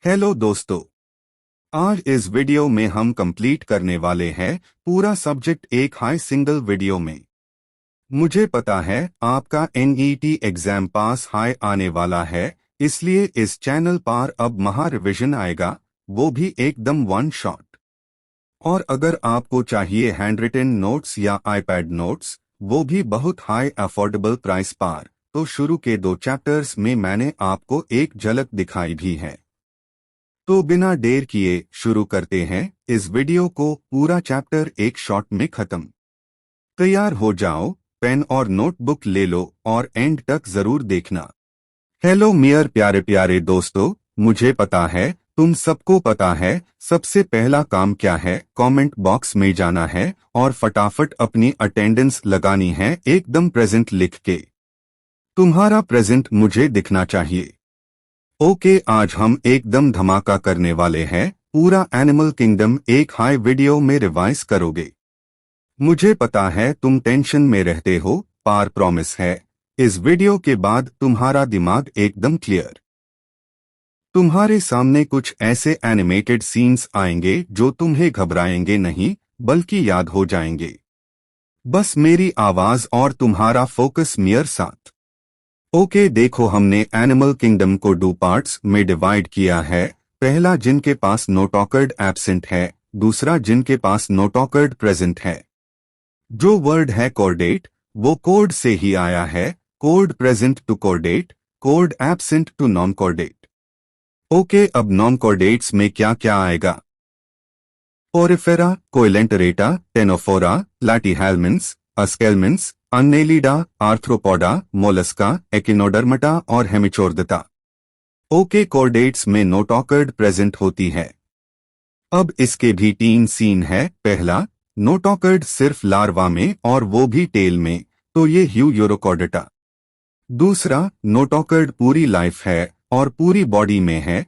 Hello दोस्तों। आज इस वीडियो में हम कंप्लीट करने वाले हैं पूरा सब्जेक्ट एक हाई सिंगल वीडियो में। मुझे पता है आपका एनईटी एग्जाम पास हाई आने वाला है, इसलिए इस चैनल पर अब महा रिविजन आएगा, वो भी एकदम वन शॉट। और अगर आपको चाहिए हैंड रिटन नोट्स या आईपैड नोट्स, वो भी बहुत हाई अफोर्डेबल प्राइस पर, तो शुरू के 2 चैप्टर्स में मैंने आपको एक झलक दिखाई भी है। तो बिना देर किए शुरू करते हैं इस वीडियो को। पूरा चैप्टर एक शॉट में खत्म। तैयार हो जाओ, पेन और नोटबुक ले लो और एंड तक जरूर देखना। हेलो मेरे प्यारे प्यारे दोस्तों, मुझे पता है तुम सबको पता है सबसे पहला काम क्या है। कमेंट बॉक्स में जाना है और फटाफट अपनी अटेंडेंस लगानी है, एकदम प्रेजेंट लिख के। तुम्हारा प्रेजेंट मुझे दिखना चाहिए। ओके, आज हम एकदम धमाका करने वाले हैं। पूरा एनिमल किंगडम एक हाई वीडियो में रिवाइज करोगे। मुझे पता है तुम टेंशन में रहते हो, पर प्रॉमिस है इस वीडियो के बाद तुम्हारा दिमाग एकदम क्लियर। तुम्हारे सामने कुछ ऐसे एनिमेटेड सीन्स आएंगे जो तुम्हें घबराएंगे नहीं, बल्कि याद हो जाएंगे। बस मेरी आवाज और तुम्हारा फोकस मेरे साथ। ओके, देखो हमने एनिमल किंगडम को 2 पार्ट्स में डिवाइड किया है। पहला जिनके पास नोट ऑकर्ड एब्सेंट है, दूसरा जिनके पास नोट ऑकर्ड प्रेजेंट है। जो वर्ड है कोर्डेट, वो कोड से ही आया है। Code present to chordate, code absent to non chordate. Okay, अब नॉन कोर्डेट्स में क्या क्या आएगा? Porifera, coelenterata, ctenophora, platyhelminthes, aschelminthes, annelida, arthropoda, mollusca, echinodermata और हेमिचोर्दता। ओके, कोर्डेट्स में नोट ऑकर्ड प्रेजेंट होती है। अब इसके भी 3 सीन है। पहला, नोट ऑकर्ड सिर्फ लार्वा में और वो भी टेल में, तो ये ह्यू यूरोकॉर्डेटा। दूसरा, नोट ऑकर्ड पूरी लाइफ है और पूरी बॉडी में है,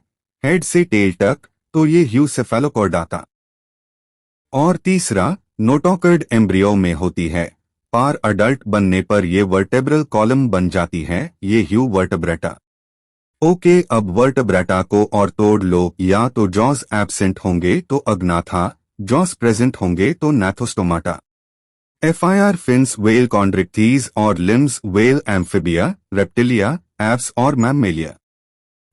हेड से टेल तक, तो ये ह्यू सेफेलोकॉर्डाटा। और तीसरा, नोट ऑकर्ड एम्ब्रियो में होती है, पर अडल्ट बनने पर ये वर्टेब्रल कॉलम बन जाती है, ये ह्यू वर्टेब्रेटा। ओके, अब वर्टेब्रेटा को और तोड़ लो। या तो जॉस एब्सेंट होंगे तो अग्नाथा, जॉस प्रेजेंट होंगे तो नाथोस्टोमाटा। एफआईआर फिन्स व्हेल कॉन्ड्रिक्टीज और लिम्स व्हेल एम्फिबिया, रेप्टिलिया, एब्स और मैमेलिया।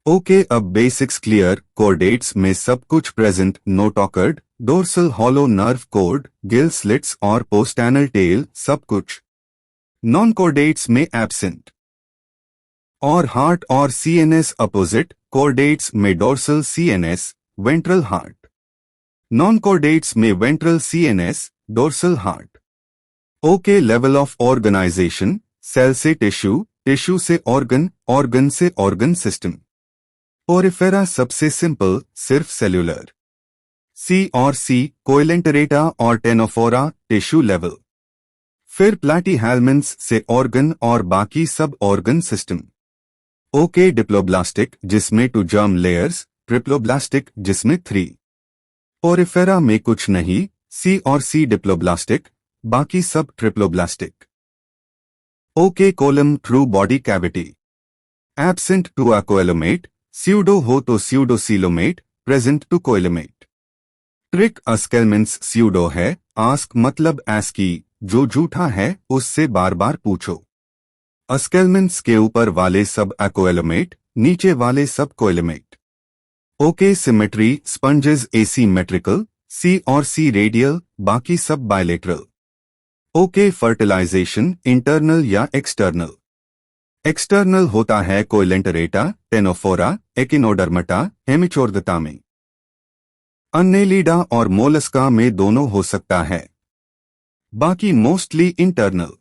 ओके, अब बेसिक्स क्लियर। कोर्डेट्स में सब कुछ present, notochord, dorsal hollow nerve cord, gill slits और पोस्टैनल टेल, सब कुछ। नॉन कोर्डेट्स में एब्सेंट। और हार्ट और सीएनएस अपोजिट, कोर्डेट्स में dorsal CNS, ventral heart. Non chordates में ventral CNS, dorsal heart. Okay, level of organisation. Cell से tissue, tissue से ऑर्गन, ऑर्गन से ऑर्गन सिस्टम। पोरिफेरा सबसे सिंपल, सिर्फ सेल्यूलर। सी और सी, कोइलेंटरेटा और टेनोफोरा, टिश्यू लेवल। फिर प्लैटीहेल्मिन्स से ऑर्गन और बाकी सब ऑर्गन सिस्टम। ओके, डिप्लोब्लास्टिक जिसमें 2 जर्म लेयर्स, ट्रिप्लोब्लास्टिक जिसमें 3। पोरिफेरा में कुछ नहीं, सी और सी डिप्लोब्लास्टिक, बाकी सब triploblastic. Okay, coelom true body cavity. Absent to acoelomate, pseudo हो तो pseudocoelomate, present to coelomate. Trick, aschelminthes pseudo है, आस्क मतलब एस्की, जो झूठा है उससे बार बार पूछो। अस्केल्मिन्स के ऊपर वाले सब अकोएलोमेट, नीचे वाले सब कोएलोमेट। ओके, सिमेट्री, स्पंजेस एसीमेट्रिकल, सी और सी रेडियल, बाकी सब बायलेटरल। ओके, फर्टिलाइजेशन, इंटरनल या एक्सटर्नल। एक्सटर्नल होता है कोइलेंटरेटा, टेनोफोरा, एकिनोडर्मटा, हेमिचोर्दता में। अन्नेलिडा और मोलस्का में दोनों हो सकता है, बाकी mostly internal.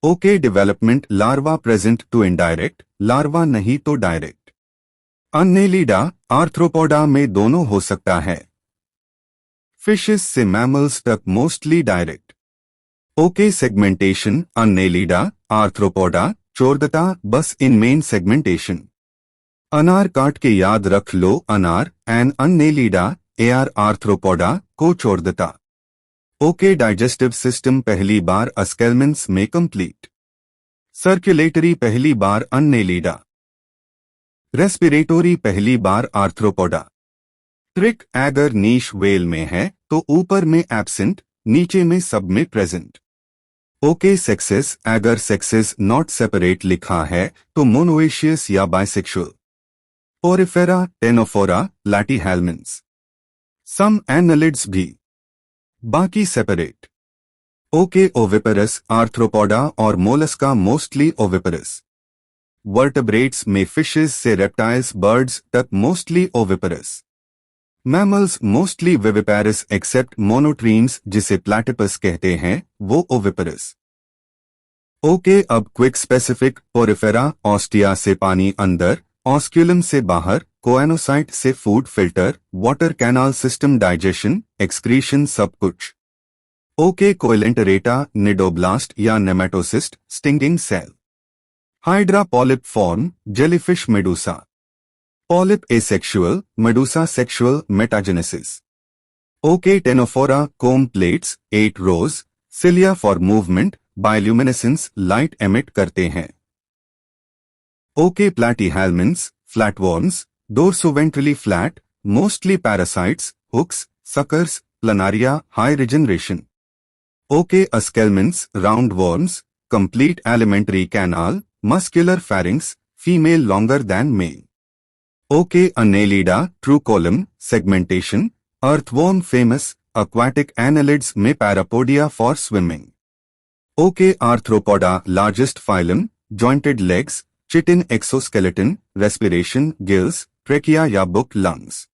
Okay, development, larva present to indirect, larva नहीं तो डायरेक्ट। अन्नेलिडा, आर्थ्रोपोडा में दोनों हो सकता है। फिशेस से मैमल्स तक mostly direct. Okay, segmentation, annelida, arthropoda, chordata, बस इन मेन सेगमेंटेशन। अनार काट के याद रख लो, अनार एन अन्नेलिडा, एआर आर्थ्रोपोडा, को चोर्दता। ओके, डाइजेस्टिव सिस्टम पहली बार अस्केल्मिन्स में कंप्लीट। सर्कुलेटरी पहली बार अन्नेलिडा। रेस्पिरेटोरी पहली बार आर्थ्रोपोडा। ट्रिक अगर नीश वेल में है तो ऊपर में एब्सेंट, नीचे में सब में प्रेजेंट। ओके सेक्सेस अगर सेक्सेस नॉट सेपरेट लिखा है तो मोनोएशियस या bisexual. Porifera, ctenophora, platyhelminthes. Some annelids भी, बाकी सेपरेट। ओके ओविपरस, आर्थ्रोपोडा और मोलस्का मोस्टली ओविपरस। वर्टेब्रेट्स में फिशेस से रेप्टाइल्स बर्ड्स तक mostly oviparous. Mammals mostly viviparous except monotremes जिसे प्लैटिपस कहते हैं वो ओविपरस। ओके अब क्विक स्पेसिफिक। पोरिफेरा, ऑस्टिया से पानी अंदर, ऑस्क्यूलम से बाहर, कोएनोसाइट से food filter, water canal system, digestion, excretion सब कुछ। ओके कोइलेंटरेटा, निडोब्लास्ट या nematocyst, stinging cell. Hydra polyp form, jellyfish medusa. Polyp asexual, medusa sexual, metagenesis. Okay Ctenophora, comb plates, 8 rows, cilia for movement, bioluminescence, light emit करते हैं। Okay Platyhelminthes, flatworms, dorsoventrally flat, mostly parasites, hooks, suckers, Planaria, high regeneration. Okay Aschelminthes, round worms, complete alimentary canal, muscular pharynx, female longer than male. Okay Annelida, true coelom, segmentation, earthworm famous, aquatic annelids में parapodia for swimming. Okay arthropoda, largest phylum, jointed legs, chitin exoskeleton, respiration, gills, trachea या book lungs।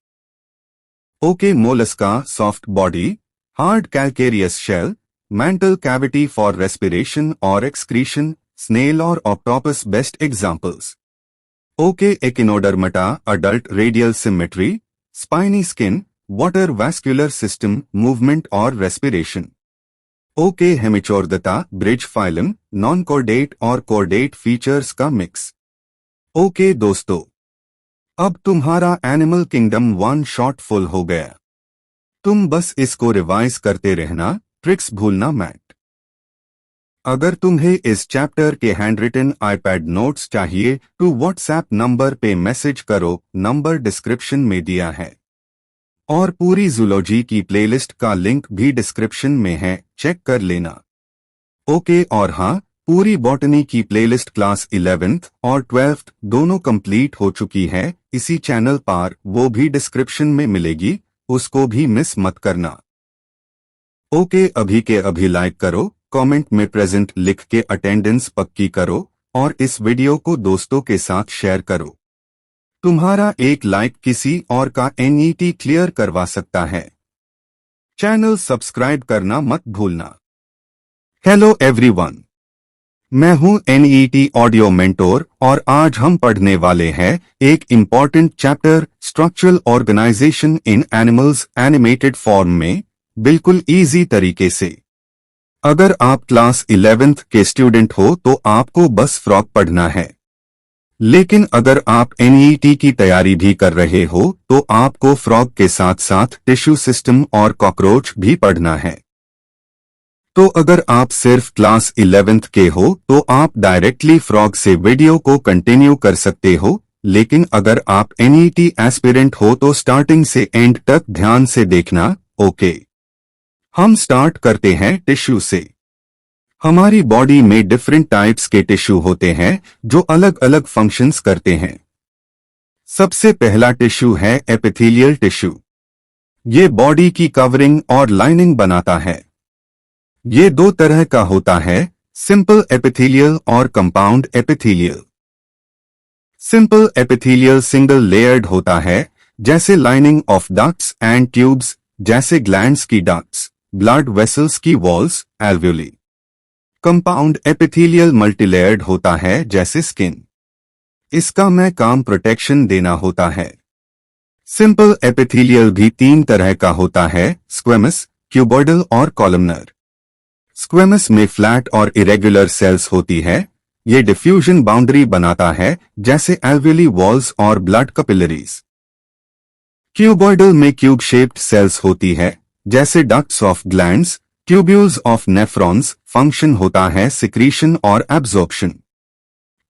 Okay Mollusca, soft body, hard calcareous shell, mantle cavity for respiration or excretion, snail और octopus best examples। Okay Echinodermata, adult radial symmetry, spiny skin, water vascular system, movement और respiration। Okay Hemichordata, bridge phylum, non chordate और chordate features का मिक्स। Okay दोस्तों, अब तुम्हारा animal kingdom 1 shot full हो गया। तुम बस इसको रिवाइज करते रहना, ट्रिक्स भूलना मत। अगर तुम्हें इस चैप्टर के हैंडरिटन आईपैड नोट्स चाहिए तो व्हाट्सएप नंबर पे मैसेज करो, नंबर डिस्क्रिप्शन में दिया है। और पूरी जूलॉजी की प्लेलिस्ट का लिंक भी डिस्क्रिप्शन में है, चेक कर लेना। ओके और हाँ, पूरी बॉटनी की प्लेलिस्ट क्लास 11th और 12th दोनों कंप्लीट हो चुकी है इसी चैनल पर, वो भी डिस्क्रिप्शन में मिलेगी, उसको भी मिस मत करना। ओके अभी के अभी लाइक करो, कमेंट में प्रेजेंट लिख के अटेंडेंस पक्की करो और इस वीडियो को दोस्तों के साथ शेयर करो। तुम्हारा एक लाइक किसी और का एनईटी क्लियर करवा सकता है। चैनल सब्सक्राइब करना मत भूलना। हेलो एवरीवन, मैं हूं एनईटी ऑडियो मेंटोर और आज हम पढ़ने वाले हैं एक इम्पॉर्टेंट चैप्टर, स्ट्रक्चरल ऑर्गेनाइजेशन इन एनिमल्स एनिमेटेड फॉर्म में, बिल्कुल इजी तरीके से। अगर आप क्लास 11th के स्टूडेंट हो तो आपको बस फ्रॉग पढ़ना है, लेकिन अगर आप एनईटी की तैयारी भी कर रहे हो तो आपको फ्रॉग के साथ साथ टिश्यू सिस्टम और कॉकरोच भी पढ़ना है। तो अगर आप सिर्फ क्लास 11th के हो तो आप डायरेक्टली फ्रॉग से वीडियो को कंटिन्यू कर सकते हो, लेकिन अगर आप एनईटी एस्पिरेंट हो तो स्टार्टिंग से एंड तक ध्यान से देखना। ओके, हम स्टार्ट करते हैं टिश्यू से। हमारी बॉडी में डिफरेंट टाइप्स के टिश्यू होते हैं जो अलग अलग फंक्शंस करते हैं। सबसे पहला टिश्यू है एपिथेलियल टिश्यू। ये बॉडी की कवरिंग और लाइनिंग बनाता है। ये दो तरह का होता है, सिंपल एपिथेलियल और compound epithelial. Simple epithelial single layered होता है, जैसे lining of ducts and tubes, जैसे ग्लैंड्स की डक्ट्स, ब्लड वेसल्स की walls, alveoli. Compound epithelial multilayered होता है, जैसे स्किन। इसका में काम प्रोटेक्शन देना होता है। सिंपल एपिथेलियल भी 3 तरह का होता है, स्क्वेमस, क्यूबॉइडल और कॉलमनर। स्क्वेमस में फ्लैट और इरेगुलर सेल्स होती है, ये डिफ्यूजन बाउंड्री बनाता है, जैसे एल्वियोली वॉल्स और ब्लड कैपिलरीज। क्यूबॉइडल में क्यूब शेप्ड सेल्स होती है, जैसे ducts of glands, tubules of nephrons, function होता है सिक्रीशन और एब्जॉर्प्शन।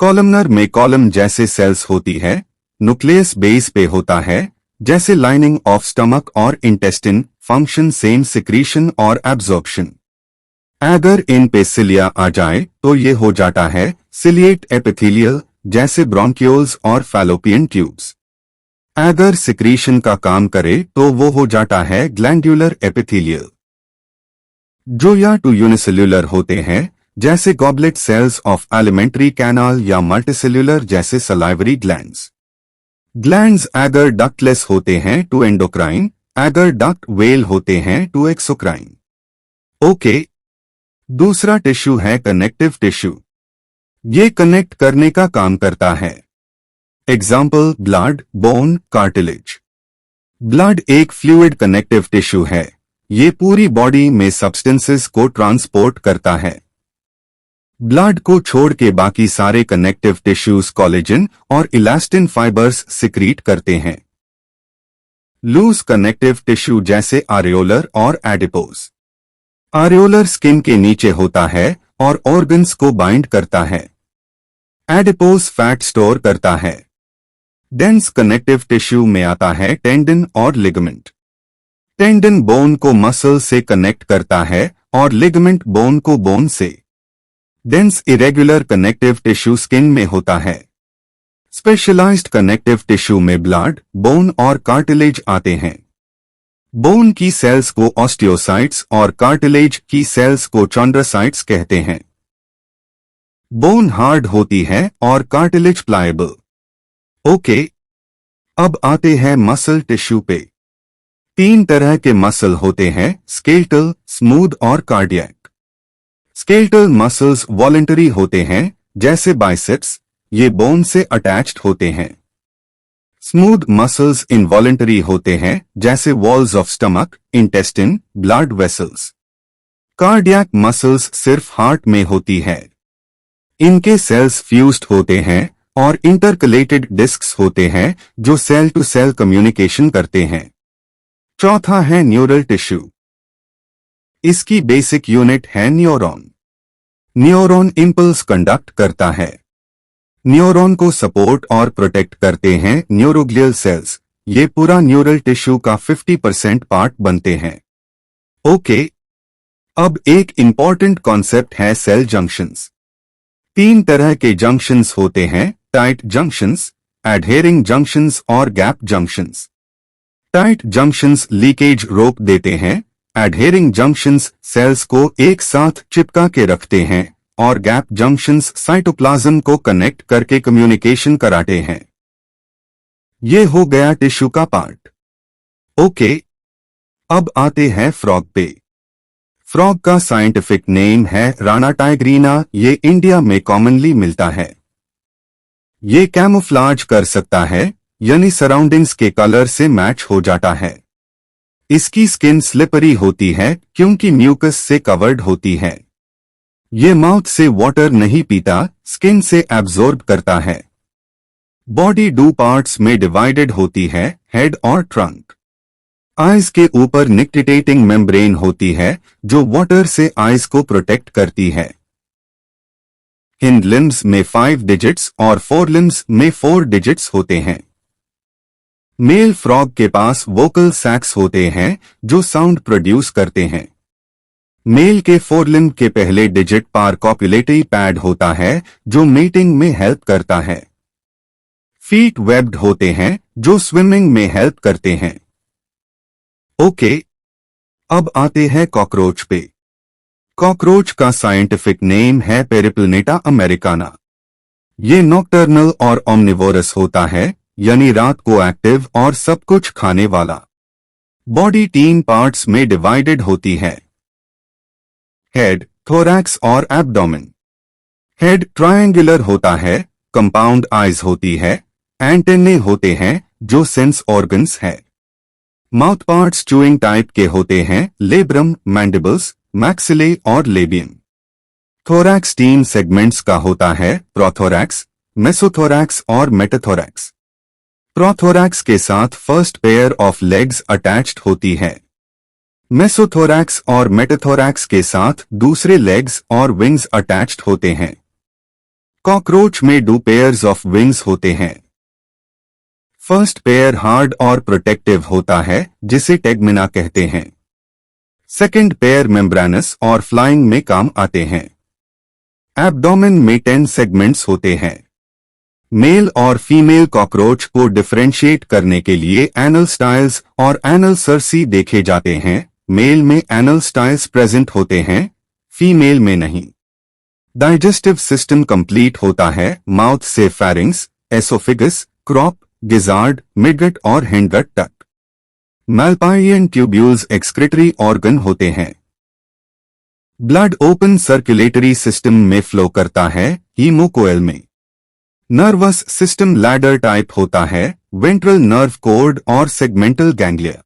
कॉलमनर में कॉलम जैसे सेल्स होती है, न्यूक्लियस बेस पे होता है, जैसे लाइनिंग ऑफ स्टमक और इंटेस्टिन, फंक्शन सेम सिक्रीशन और एब्जॉर्प्शन। अगर इन पे सिलिया आ जाए तो ये हो जाता है सिलिएट एपिथेलियल, जैसे ब्रोंक्यूल्स और फैलोपियन ट्यूब्स। अगर सिक्रीशन का काम करे तो वो हो जाता है ग्लैंड्यूलर एपिथेलियल। जो या टू यूनिसेल्युलर होते हैं, जैसे goblet cells of alimentary canal, या मल्टीसेल्युलर जैसे सलाइवरी ग्लैंड्स। ग्लैंड्स अगर डक्टलेस होते हैं टू एंडोक्राइन, अगर डक्ट वेल होते हैं टू एक्सोक्राइन। ओके। दूसरा टिश्यू है कनेक्टिव टिश्यू। ये कनेक्ट करने का काम करता है। Example blood, bone, cartilage. Blood एक फ्लूइड कनेक्टिव टिश्यू है। ये पूरी बॉडी में सब्सटेंसेस को ट्रांसपोर्ट करता है। ब्लड को छोड़ के बाकी सारे कनेक्टिव टिश्यूज कोलेजन और इलास्टिन फाइबर्स सिक्रीट करते हैं। लूज कनेक्टिव टिश्यू जैसे आरियोलर और एडिपोज। आरियोलर स्किन के नीचे होता है और ऑर्गन्स को बाइंड करता है। एडिपोज फैट स्टोर करता है। डेंस कनेक्टिव टिश्यू में आता है टेंडन और लिगामेंट। टेंडन बोन को मसल से कनेक्ट करता है और लिगामेंट बोन को बोन से। Dense irregular connective tissue skin में होता है। स्पेशलाइज्ड कनेक्टिव टिश्यू में ब्लड, बोन और कार्टिलेज आते हैं। बोन की सेल्स को ऑस्टियोसाइट्स और कार्टिलेज की सेल्स को चॉन्ड्रोसाइट्स कहते हैं। बोन हार्ड होती है और कार्टिलेज प्लायबल। ओके। अब आते हैं मसल टिश्यू पे। 3 तरह के मसल होते हैं, स्केलेटल, स्मूथ और कार्डियक। स्केलेटल मसल्स वॉलंटरी होते हैं, जैसे बाइसेप्स, ये बोन से अटैच्ड होते हैं। स्मूथ मसल्स इनवॉलंटरी होते हैं, जैसे walls of stomach, intestine, blood vessels. Cardiac muscles सिर्फ हार्ट में होती है। इनके सेल्स फ्यूज्ड होते हैं और इंटरकलेटेड डिस्क्स होते हैं जो सेल टू सेल कम्युनिकेशन करते हैं। चौथा है न्यूरल टिश्यू। इसकी बेसिक यूनिट है न्यूरॉन। न्यूरॉन इंपल्स कंडक्ट करता है। न्यूरॉन को सपोर्ट और प्रोटेक्ट करते हैं न्यूरोग्लियल सेल्स। ये पूरा न्यूरल टिश्यू का 50% पार्ट बनते हैं। ओके। अब एक इंपॉर्टेंट कॉन्सेप्ट है सेल जंक्शंस। 3 तरह के जंक्शंस होते हैं, टाइट जंक्शंस, एडहेरिंग जंक्शंस और gap junctions. Tight junctions leakage रोक देते हैं, एडहेरिंग जंक्शंस सेल्स को एक साथ चिपका के रखते हैं और गैप जंक्शंस साइटोप्लाज्म को कनेक्ट करके कम्युनिकेशन कराते हैं। ये हो गया टिश्यू का पार्ट। ओके। अब आते हैं फ्रॉग पे। फ्रॉग का साइंटिफिक नेम है राना टाइग्रीना। ये इंडिया में कॉमनली मिलता है। ये कैमोफ्लाज कर सकता है, यानी सराउंडिंग्स के कलर से मैच हो जाता है। इसकी स्किन स्लिपरी होती है क्योंकि म्यूकस से कवर्ड होती है। ये माउथ से वाटर नहीं पीता, स्किन से एब्जॉर्ब करता है। बॉडी 2 पार्ट्स में डिवाइडेड होती है, हेड और ट्रंक। आइज के ऊपर निक्टिटेटिंग मेम्ब्रेन होती है जो वाटर से आइज को प्रोटेक्ट करती है। हिंड लिम्स में 5 डिजिट्स और फोर लिम्स में 4 डिजिट्स होते हैं। मेल फ्रॉग के पास वोकल सैक्स होते हैं जो साउंड प्रोड्यूस करते हैं। मेल के फोरलिम्ब के पहले डिजिट पार कॉपुलेटरी पैड होता है जो मेटिंग में हेल्प करता है। फीट वेब्ड होते हैं जो स्विमिंग में हेल्प करते हैं। ओके। अब आते हैं कॉकरोच पे। कॉकरोच का साइंटिफिक नेम है पेरिप्लनेटा अमेरिकाना। ये नॉकटर्नल और ओमनिवोरस होता है, यानी रात को एक्टिव और सब कुछ खाने वाला। बॉडी 3 पार्ट्स में डिवाइडेड होती है, हेड, थोरैक्स और एब्डोमेन। हेड ट्रायंगुलर होता है, कंपाउंड आइज होती है, एंटेने होते हैं जो सेंस ऑर्गन्स है। माउथ पार्ट्स च्यूइंग टाइप के होते हैं, लेब्रम, मैंडिबल्स, मैक्सिले और लेबियम। थोरैक्स 3 सेगमेंट्स का होता है, प्रोथोरैक्स, मेसोथोरैक्स और मेटाथोरैक्स। प्रोथोरैक्स के साथ first pair of legs attached होती है। मेसोथोरैक्स और मेटाथोरैक्स के साथ दूसरे लेग्स और विंग्स अटैच्ड होते हैं। कॉकरोच में 2 पेयर्स ऑफ विंग्स होते हैं। फर्स्ट पेयर हार्ड और प्रोटेक्टिव होता है, जिसे टेगमिना कहते हैं। सेकंड पेयर मेम्ब्रानस और फ्लाइंग में काम आते हैं। एब्डोमेन में 10 सेगमेंट्स होते हैं। मेल और फीमेल कॉकरोच को डिफरेंशिएट करने के लिए एनल स्टाइल्स और एनल सर्सी देखे जाते हैं। मेल में एनल स्टाइल्स प्रेजेंट होते हैं, फीमेल में नहीं। डाइजेस्टिव सिस्टम कंप्लीट होता है माउथ से pharynx, oesophagus, crop, gizzard, midgut और हिंडगट तक। मैल्पाइयन ट्यूब्यूल्स एक्सक्रीटरी ऑर्गन होते हैं। ब्लड ओपन सर्कुलेटरी सिस्टम में फ्लो करता है, हीमोकोएल में। नर्वस सिस्टम लैडर टाइप होता है, वेंट्रल नर्व कोर्ड और सेगमेंटल गैंग्लिया।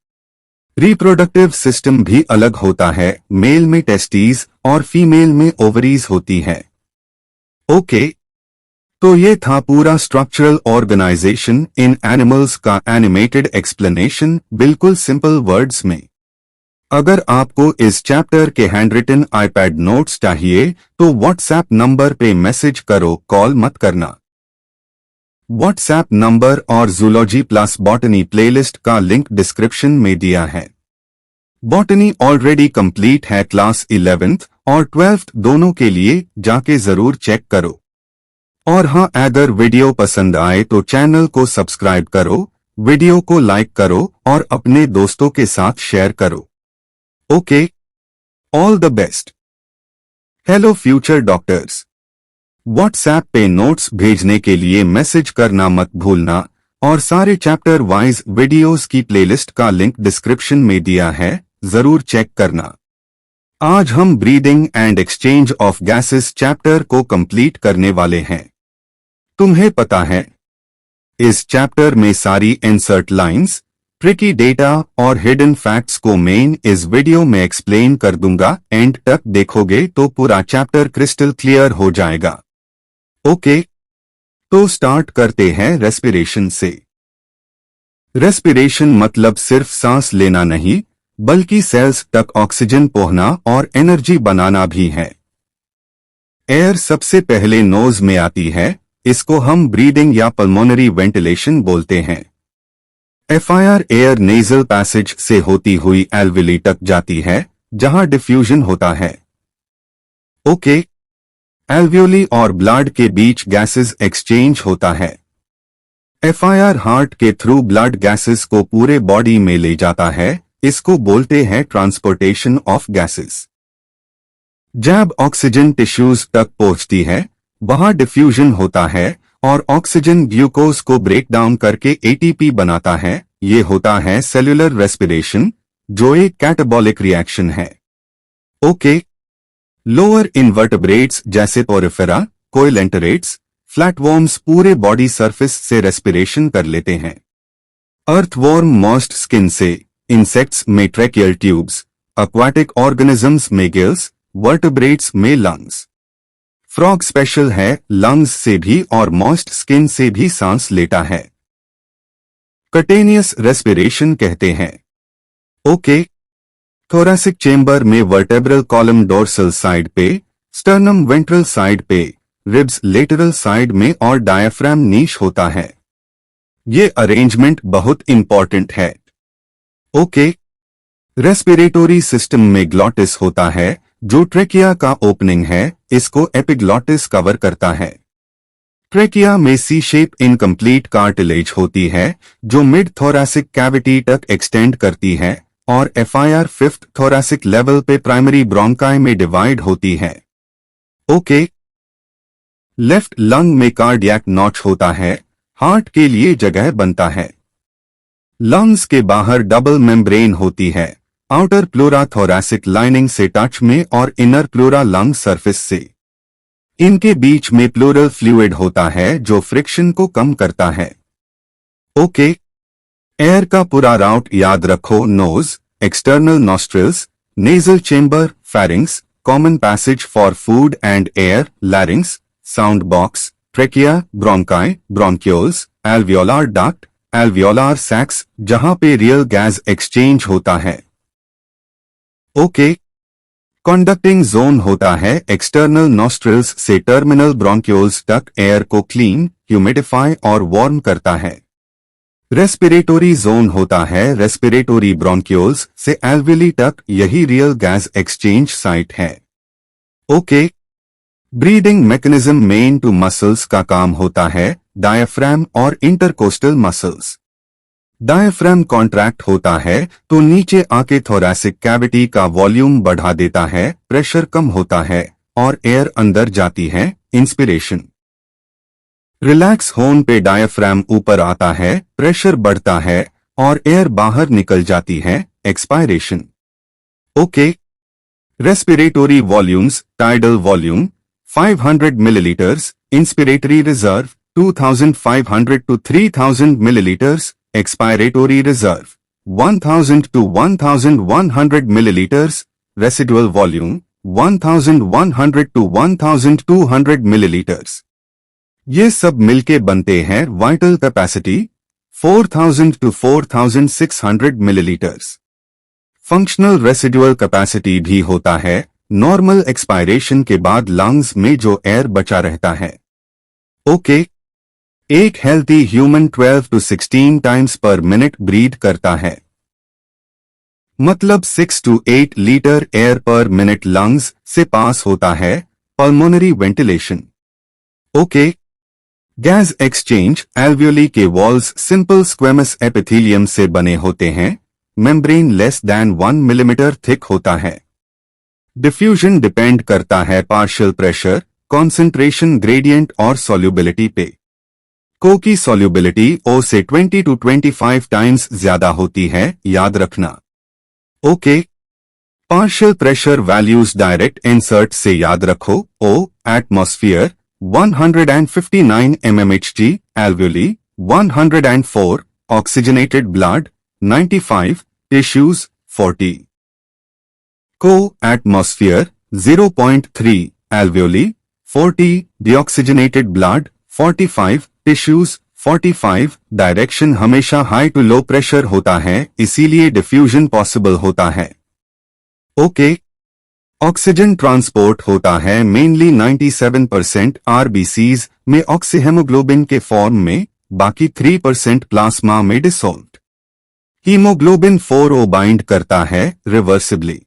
रिप्रोडक्टिव सिस्टम भी अलग होता है, मेल में टेस्टीज और फीमेल में ओवरीज होती है। ओके, तो ये था पूरा स्ट्रक्चरल ऑर्गेनाइजेशन इन एनिमल्स का एनिमेटेड एक्सप्लेनेशन, बिल्कुल सिंपल वर्ड्स में। अगर आपको इस चैप्टर के हैंडरिटन आईपैड नोट्स चाहिए तो व्हाट्सएप नंबर पे मैसेज करो, कॉल मत करना। व्हाट्सएप नंबर और जूलॉजी प्लस बॉटनी प्लेलिस्ट का लिंक डिस्क्रिप्शन में दिया है। बॉटनी ऑलरेडी कंप्लीट है क्लास 11th और 12th दोनों के लिए, जाके जरूर चेक करो। और हाँ, अगर वीडियो पसंद आए तो चैनल को सब्सक्राइब करो, वीडियो को लाइक करो और अपने दोस्तों के साथ शेयर करो। Okay, all the best. Hello future doctors. WhatsApp पे नोट्स भेजने के लिए मैसेज करना मत भूलना और सारे चैप्टर वाइज वीडियोस की प्लेलिस्ट का लिंक डिस्क्रिप्शन में दिया है, जरूर चेक करना। आज हम breathing and exchange of gases chapter को कंप्लीट करने वाले हैं। तुम्हें पता है, इस चैप्टर में सारी इंसर्ट लाइंस, ट्रिकी डेटा और हिडन फैक्ट्स को मैं इस वीडियो में एक्सप्लेन कर दूंगा। एंड तक देखोगे तो पूरा चैप्टर क्रिस्टल क्लियर हो जाएगा। ओके, तो स्टार्ट करते हैं रेस्पिरेशन से। रेस्पिरेशन मतलब सिर्फ सांस लेना नहीं, बल्कि सेल्स तक ऑक्सीजन पहुंचना और एनर्जी बनाना भी है। एयर सबसे पहले नोज में आती है, इसको हम ब्रीदिंग या पल्मोनरी वेंटिलेशन बोलते हैं। एफआईआर एयर नेजल पैसेज से होती हुई एल्विली तक जाती है, जहां डिफ्यूजन होता है। ओके, एल्वियोली और ब्लड के बीच गैसेस एक्सचेंज होता है। एफआईआर हार्ट के थ्रू ब्लड गैसेस को पूरे बॉडी में ले जाता है, इसको बोलते हैं ट्रांसपोर्टेशन ऑफ गैसेस। जब ऑक्सीजन टिश्यूज तक पहुंचती है, वहां डिफ्यूजन होता है और ऑक्सीजन ग्लूकोज को ब्रेक डाउन करके एटीपी बनाता है। ये होता है सेल्यूलर रेस्पिरेशन, जो एक कैटाबॉलिक रिएक्शन है। ओके, लोअर इनवर्टेब्रेट्स जैसे पोरिफेरा, कोइलेंटरेट्स, फ्लैटवॉर्म्स पूरे बॉडी सरफेस से रेस्पिरेशन कर लेते हैं। अर्थवॉर्म मॉइस्ट स्किन से, इंसेक्ट्स में ट्रैकियल ट्यूब्स, एक्वाटिक ऑर्गेनिजम्स में गिल्स, वर्टेब्रेट्स में लंग्स। फ्रॉग स्पेशल है, लंग्स से भी और मॉइस्ट स्किन से भी सांस लेता है। कटेनियस रेस्पिरेशन कहते हैं। ओके, थोरैसिक चेंबर में वर्टेब्रल कॉलम डोर्सल साइड पे, स्टर्नम वेंट्रल साइड पे, रिब्स लेटरल साइड में और डायफ्राम नीश होता है। ये अरेंजमेंट बहुत इंपॉर्टेंट है। ओके, रेस्पिरेटरी सिस्टम में ग्लॉटिस होता है, जो ट्रेकिया का ओपनिंग है, इसको एपिग्लॉटिस कवर करता है। ट्रेकिया में सी शेप इनकम्प्लीट कार्टिलेज होती है, जो मिड थोरैसिक कैविटी तक एक्सटेंड करती है और एफआईआर 5th थोरैसिक लेवल पे प्राइमरी ब्रोंकाई में डिवाइड होती है। ओके, लेफ्ट लंग में कार्डियक नॉच होता है, हार्ट के लिए जगह बनता है। लंग्स के बाहर डबल मेम्ब्रेन होती है, आउटर प्लूरा थोरैसिक लाइनिंग से टच में और इनर प्लूरा लंग सरफेस से। इनके बीच में प्लूरल फ्लूइड होता है, जो फ्रिक्शन को कम करता है। ओके, एयर का पूरा राउट याद रखो। Nose, external nostrils, nasal chamber, pharynx, common passage for food and air, larynx, sound box, trachea, bronchi, bronchioles, alveolar duct, alveolar sacs, जहां पे रियल गैस एक्सचेंज होता है। ओके, कंडक्टिंग जोन होता है, एक्सटर्नल नॉस्ट्रिल्स से terminal bronchioles तक air को clean, humidify और वार्म करता है। रेस्पिरेटरी जोन होता है रेस्पिरेटरी ब्रोंक्यूल्स से एल्विली तक, यही रियल गैस एक्सचेंज साइट है। Okay. Breathing mechanism main two muscles का काम होता है डायफ्राम और इंटरकोस्टल मसल्स। डायफ्राम कॉन्ट्रैक्ट होता है तो नीचे आके थोरैसिक कैविटी का वॉल्यूम बढ़ा देता है, प्रेशर कम होता है और एयर अंदर जाती है, इंस्पिरेशन। रिलैक्स होने पे डायफ्राम ऊपर आता है, प्रेशर बढ़ता है और एयर बाहर निकल जाती है, expiration. Okay. Respiratory volumes, tidal volume 500 milliliters, inspiratory reserve 2500 to 3000 milliliters, expiratory reserve 1000 to 1100 milliliters, residual volume 1100 to 1200 milliliters। ये सब मिलके बनते हैं vital capacity 4000 to 4600 milliliters। Functional residual capacity भी होता है नॉर्मल एक्सपायरेशन के बाद लंग्स में जो एयर बचा रहता है। ओके। एक healthy human 12 to 16 times per minute breathe करता है, मतलब 6 to 8 litre air per minute lungs से पास होता है, pulmonary ventilation. Okay. Gas exchange alveoli के वॉल्स सिंपल स्क्वेमस एपिथेलियम से बने होते हैं, membrane less than 1 millimetre thick होता है। डिफ्यूजन डिपेंड करता है पार्शियल प्रेशर, कॉन्सेंट्रेशन ग्रेडियंट और सॉल्युबिलिटी पे। को की सॉल्युबिलिटी ओ से 20 to 25 टाइम्स ज्यादा होती है, याद रखना। Okay. Partial pressure values direct NCERT से याद रखो। O atmosphere 159 mmHg, alveoli 104, oxygenated blood 95, tissues 40। CO atmosphere 0.3, alveoli 40, deoxygenated blood 45, tissues 45। Direction हमेशा हाई टू लो प्रेशर होता है, इसीलिए डिफ्यूजन पॉसिबल होता है। ओके। ऑक्सीजन ट्रांसपोर्ट होता है मेनली 97% आरबीसीज में ऑक्सीहेमोग्लोबिन के फॉर्म में, बाकी 3% प्लाज्मा में डिसॉल्व्ड। हीमोग्लोबिन 4O बाइंड करता है रिवर्सिबली।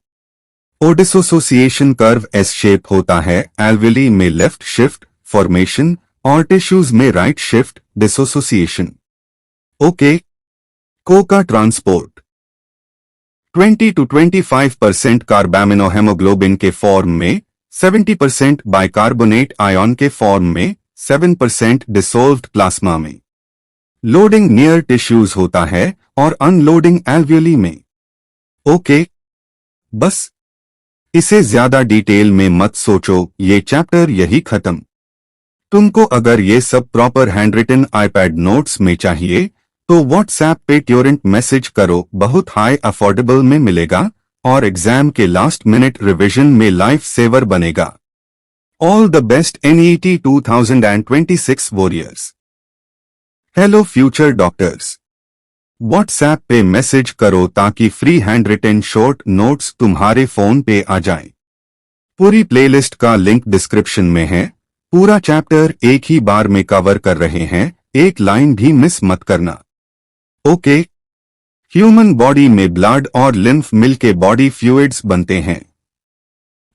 ओ डिसोसिएशन कर्व एस शेप होता है, एल्वियोली में लेफ्ट शिफ्ट फॉर्मेशन और टिश्यूज में राइट शिफ्ट डिसोसिएशन। ओके। को का ट्रांसपोर्ट 20 to 25% कार्बामिनोहेमोग्लोबिन के फॉर्म में, 70% बाइकार्बोनेट आयन के फॉर्म में, 7% डिसॉल्व्ड प्लाज्मा में। लोडिंग नियर टिश्यूज होता है और अनलोडिंग एल्वियोली में। ओके। बस इसे ज्यादा डिटेल में मत सोचो, ये चैप्टर यही खत्म। तुमको अगर ये सब प्रॉपर हैंडरिटन आईपैड नोट्स में चाहिए तो व्हाट्सएप पे ट्यूरेंट मैसेज करो, बहुत हाई अफोर्डेबल में मिलेगा और एग्जाम के लास्ट मिनट रिवीजन में लाइफ सेवर बनेगा। All the best NET 2026 warriors. Hello future doctors, WhatsApp पे मैसेज करो ताकि free hand written short notes तुम्हारे फोन पे आ जाए। पूरी प्लेलिस्ट का लिंक डिस्क्रिप्शन में है। पूरा चैप्टर एक ही बार में कवर कर रहे हैं, एक लाइन भी मिस मत करना। ओके। ह्यूमन बॉडी में ब्लड और लिम्फ मिलके बॉडी फ्लूइड्स बनते हैं।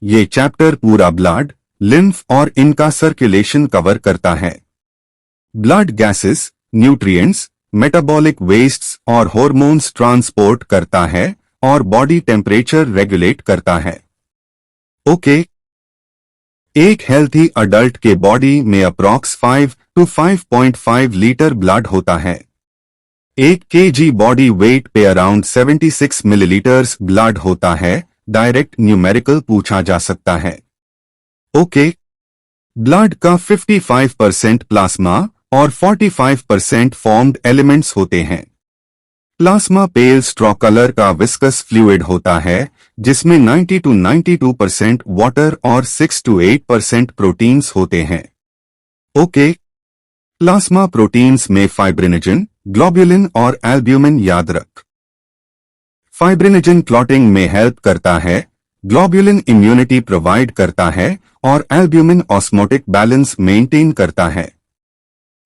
ये चैप्टर पूरा ब्लड, लिम्फ और इनका सर्कुलेशन कवर करता है। Blood gases, nutrients, metabolic wastes और हार्मोन्स ट्रांसपोर्ट करता है और बॉडी टेम्परेचर रेगुलेट करता है। ओके। एक हेल्थी अडल्ट के बॉडी में अप्रॉक्स 5 to 5.5 लीटर ब्लड होता है। 1 kg बॉडी वेट पे अराउंड 76 मिलीलीटर्स ब्लड होता है। डायरेक्ट न्यूमेरिकल पूछा जा सकता है। ओके। ब्लड का 55% प्लाज्मा और 45% फॉर्म्ड एलिमेंट्स होते हैं। प्लाज्मा पेल स्ट्रॉ कलर का विस्कस फ्लूइड होता है जिसमें 90 to 92% वाटर और 6 to 8% प्रोटीन्स होते हैं। ओके। प्लाज्मा प्रोटीन्स में फाइब्रिनोजन, ग्लोब्युलिन और एल्ब्यूमिन याद रख। फाइब्रिनोजन क्लॉटिंग में हेल्प करता है, ग्लोब्युलिन इम्यूनिटी प्रोवाइड करता है और एल्ब्यूमिन ऑस्मोटिक बैलेंस मेंटेन करता है।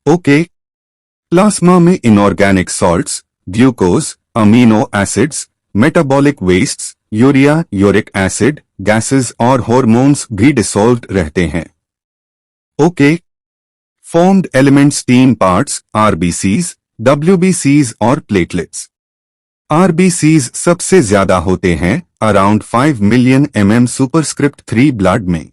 ओके। प्लाज्मा में inorganic salts, glucose, amino acids, metabolic wastes, urea, uric acid, gases और हॉर्मोन्स भी डिसॉल्व्ड रहते हैं। Okay. Formed elements 3 parts, RBCs, डब्ल्यूबीसीज और प्लेटलेट्स। आरबीसीज सबसे ज्यादा होते हैं अराउंड 5 मिलियन सुपरस्क्रिप्ट 3 ब्लड में।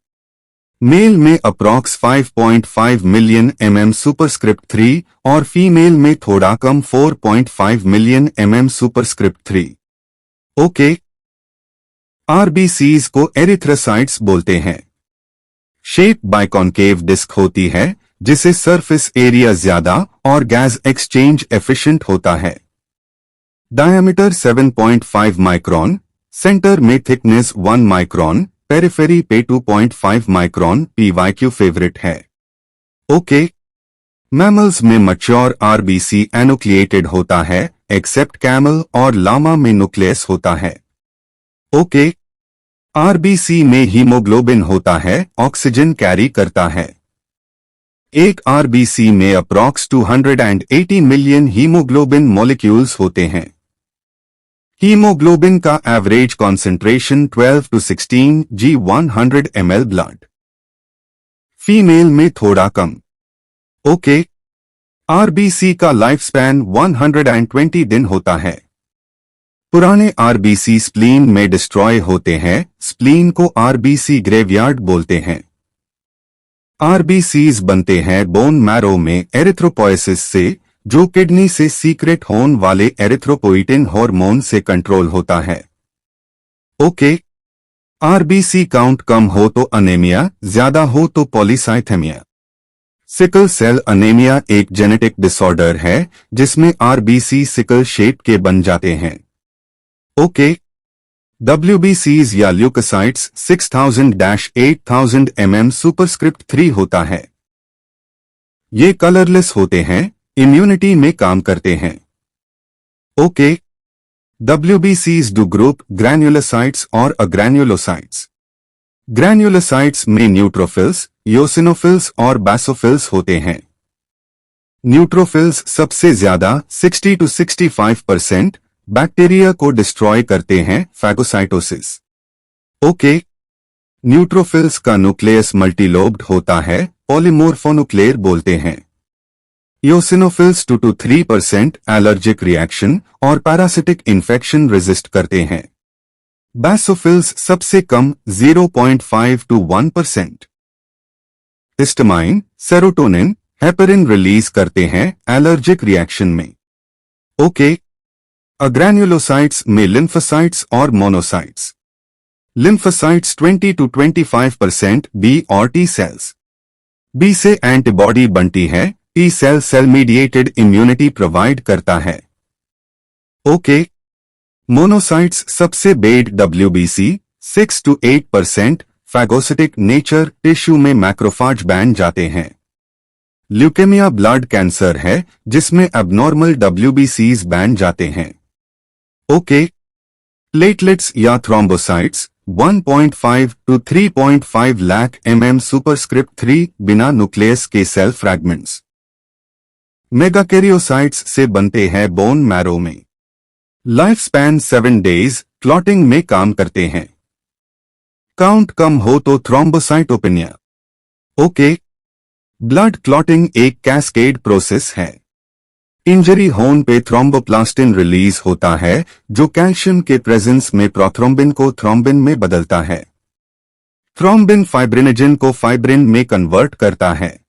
मेल में अप्रॉक्स 5.5 मिलियन सुपरस्क्रिप्ट 3 और फीमेल में थोड़ा कम 4.5 मिलियन सुपरस्क्रिप्ट 3। ओके। आरबीसीज को एरिथ्रोसाइट्स बोलते हैं। शेप बाइकॉन्केव डिस्क होती है जिसे सरफेस एरिया ज्यादा और गैस एक्सचेंज एफिशिएंट होता है। डायमीटर 7.5 माइक्रोन, सेंटर में थिकनेस 1 माइक्रोन, पेरिफेरी पे 2.5 माइक्रोन पीवाईक्यू फेवरेट है। ओके। मैमल्स में मैच्योर आरबीसी एनुक्लिएटेड होता है एक्सेप्ट कैमल और लामा में न्यूक्लियस होता है। ओके। आरबीसी में हीमोग्लोबिन होता है, ऑक्सीजन कैरी करता है। एक आरबीसी में अप्रॉक्स 280 मिलियन हीमोग्लोबिन मॉलिक्यूल्स होते हैं। हीमोग्लोबिन का average concentration 12 to 16 g/100 ml blood. Female में थोड़ा कम। ओके। आरबीसी का लाइफ स्पैन 120 दिन होता है। पुराने आरबीसी स्प्लीन में डिस्ट्रॉय होते हैं, स्प्लीन को आरबीसी ग्रेवयार्ड बोलते हैं। आरबीसीज बनते हैं बोन मैरो में एरिथ्रोपोएसिस से, जो किडनी से सीक्रेट होन वाले एरिथ्रोपोइटिन हार्मोन से कंट्रोल होता है। ओके। आरबीसी काउंट कम हो तो अनेमिया, ज्यादा हो तो पॉलीसाइथेमिया। सिकल सेल अनेमिया एक जेनेटिक डिसऑर्डर है जिसमें आरबीसी सिकल शेप के बन जाते हैं। ओके। डब्ल्यूबीसीज या ल्यूकोसाइट्स 6000-8000 सुपरस्क्रिप्ट 3 होता है। ये कलरलेस होते हैं, इम्यूनिटी में काम करते हैं। ओके। डब्ल्यूबीसीज डू ग्रुप ग्रैन्युलोसाइट्स और अग्रैन्युलोसाइट्स। ग्रैन्युलोसाइट्स में न्यूट्रोफिल्स, योसिनोफिल्स और बैसोफिल्स होते हैं। न्यूट्रोफिल्स सबसे ज्यादा 60 to 65% बैक्टीरिया को डिस्ट्रॉय करते हैं, फैगोसाइटोसिस। ओके। न्यूट्रोफिल्स का न्यूक्लियस मल्टीलोब्ड होता है, पॉलीमोर्फोन्यूक्लेयर बोलते हैं। योसिनोफिल्स 2 to 3% एलर्जिक रिएक्शन और पैरासिटिक इन्फेक्शन रेजिस्ट करते हैं। बैसोफिल्स सबसे कम 0.5 to 1%। Histamine, serotonin, heparin release करते हैं एलर्जिक रिएक्शन में। ओके। अग्रैन्युलोसाइट्स में लिम्फोसाइट्स और मोनोसाइट्स। लिम्फोसाइट्स 20 to 25% बी और टी सेल्स। बी से एंटीबॉडी बनती है, T cell cell mediated immunity provide करता है। ओके। मोनोसाइट्स सबसे bed WBC 6 to 8% phagocytic nature, tissue में मैक्रोफाज बैन जाते हैं। ल्यूकेमिया ब्लड कैंसर है जिसमें एबनॉर्मल डब्ल्यूबीसीज बैन जाते हैं। ओके। प्लेटलेट्स या थ्रोम्बोसाइट्स 1.5 to 3.5 लाख सुपरस्क्रिप्ट 3 बिना न्यूक्लियस के सेल फ्रैगमेंट्स। मेगाकैरियोसाइट्स से बनते हैं बोन मैरो में। लाइफ स्पैन 7 डेज, क्लॉटिंग में काम करते हैं। काउंट कम हो तो थ्रोम्बोसाइटोपेनिया। ओके। ब्लड क्लॉटिंग एक कैस्केड प्रोसेस है। इंजरी होने पे थ्रोम्बोप्लास्टिन रिलीज होता है जो कैल्शियम के प्रेजेंस में प्रोथ्रोम्बिन को थ्रोम्बिन में बदलता है। थ्रोम्बिन फाइब्रिनोजन को फाइब्रिन में कन्वर्ट करता है।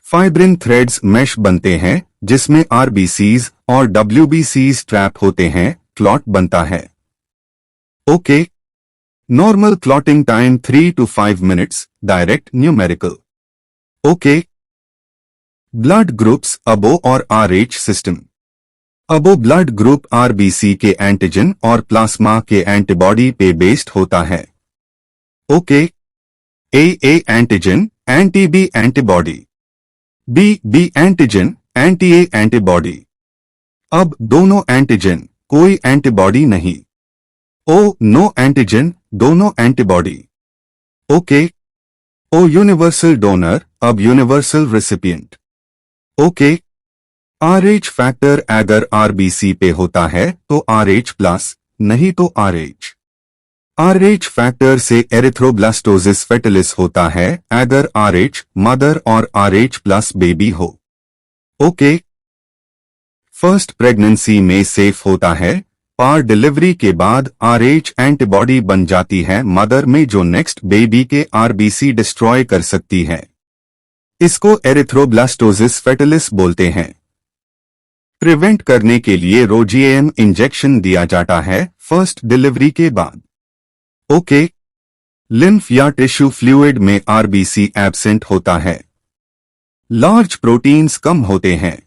फाइब्रिन थ्रेड्स मैश बनते हैं जिसमें आरबीसीज और डब्ल्यूबीसीज ट्रैप होते हैं, क्लॉट बनता है। Okay. Normal clotting time 3 to 5 minutes, direct numerical. Okay. Blood groups ABO और Rh system. ABO blood group RBC के एंटीजन और प्लाज्मा के एंटीबॉडी पे बेस्ड होता है। Okay. A antigen, anti B antibody. B antigen, anti A antibody. AB दोनों antigen, कोई antibody नहीं। ओ नो एंटीजन, दोनों antibody. Okay. O universal donor, AB universal recipient. Okay. RH factor अगर RBC पे होता है तो RH प्लस, नहीं तो RH। RH फैक्टर से एरिथ्रोब्लास्टोसिस फेटलिस होता है अगर RH मदर और RH प्लस बेबी हो। ओके। फर्स्ट प्रेगनेंसी में सेफ होता है, पार डिलीवरी के बाद RH एंटीबॉडी बन जाती है मदर में जो नेक्स्ट बेबी के आरबीसी डिस्ट्रॉय कर सकती है। इसको एरिथ्रोब्लास्टोसिस फेटलिस बोलते हैं। प्रिवेंट करने के लिए रोजीएम इंजेक्शन दिया जाता है फर्स्ट डिलीवरी के बाद। ओके। लिम्फ या टिश्यू फ्लूइड में आरबीसी एब्सेंट होता है। लार्ज प्रोटीन्स कम होते हैं।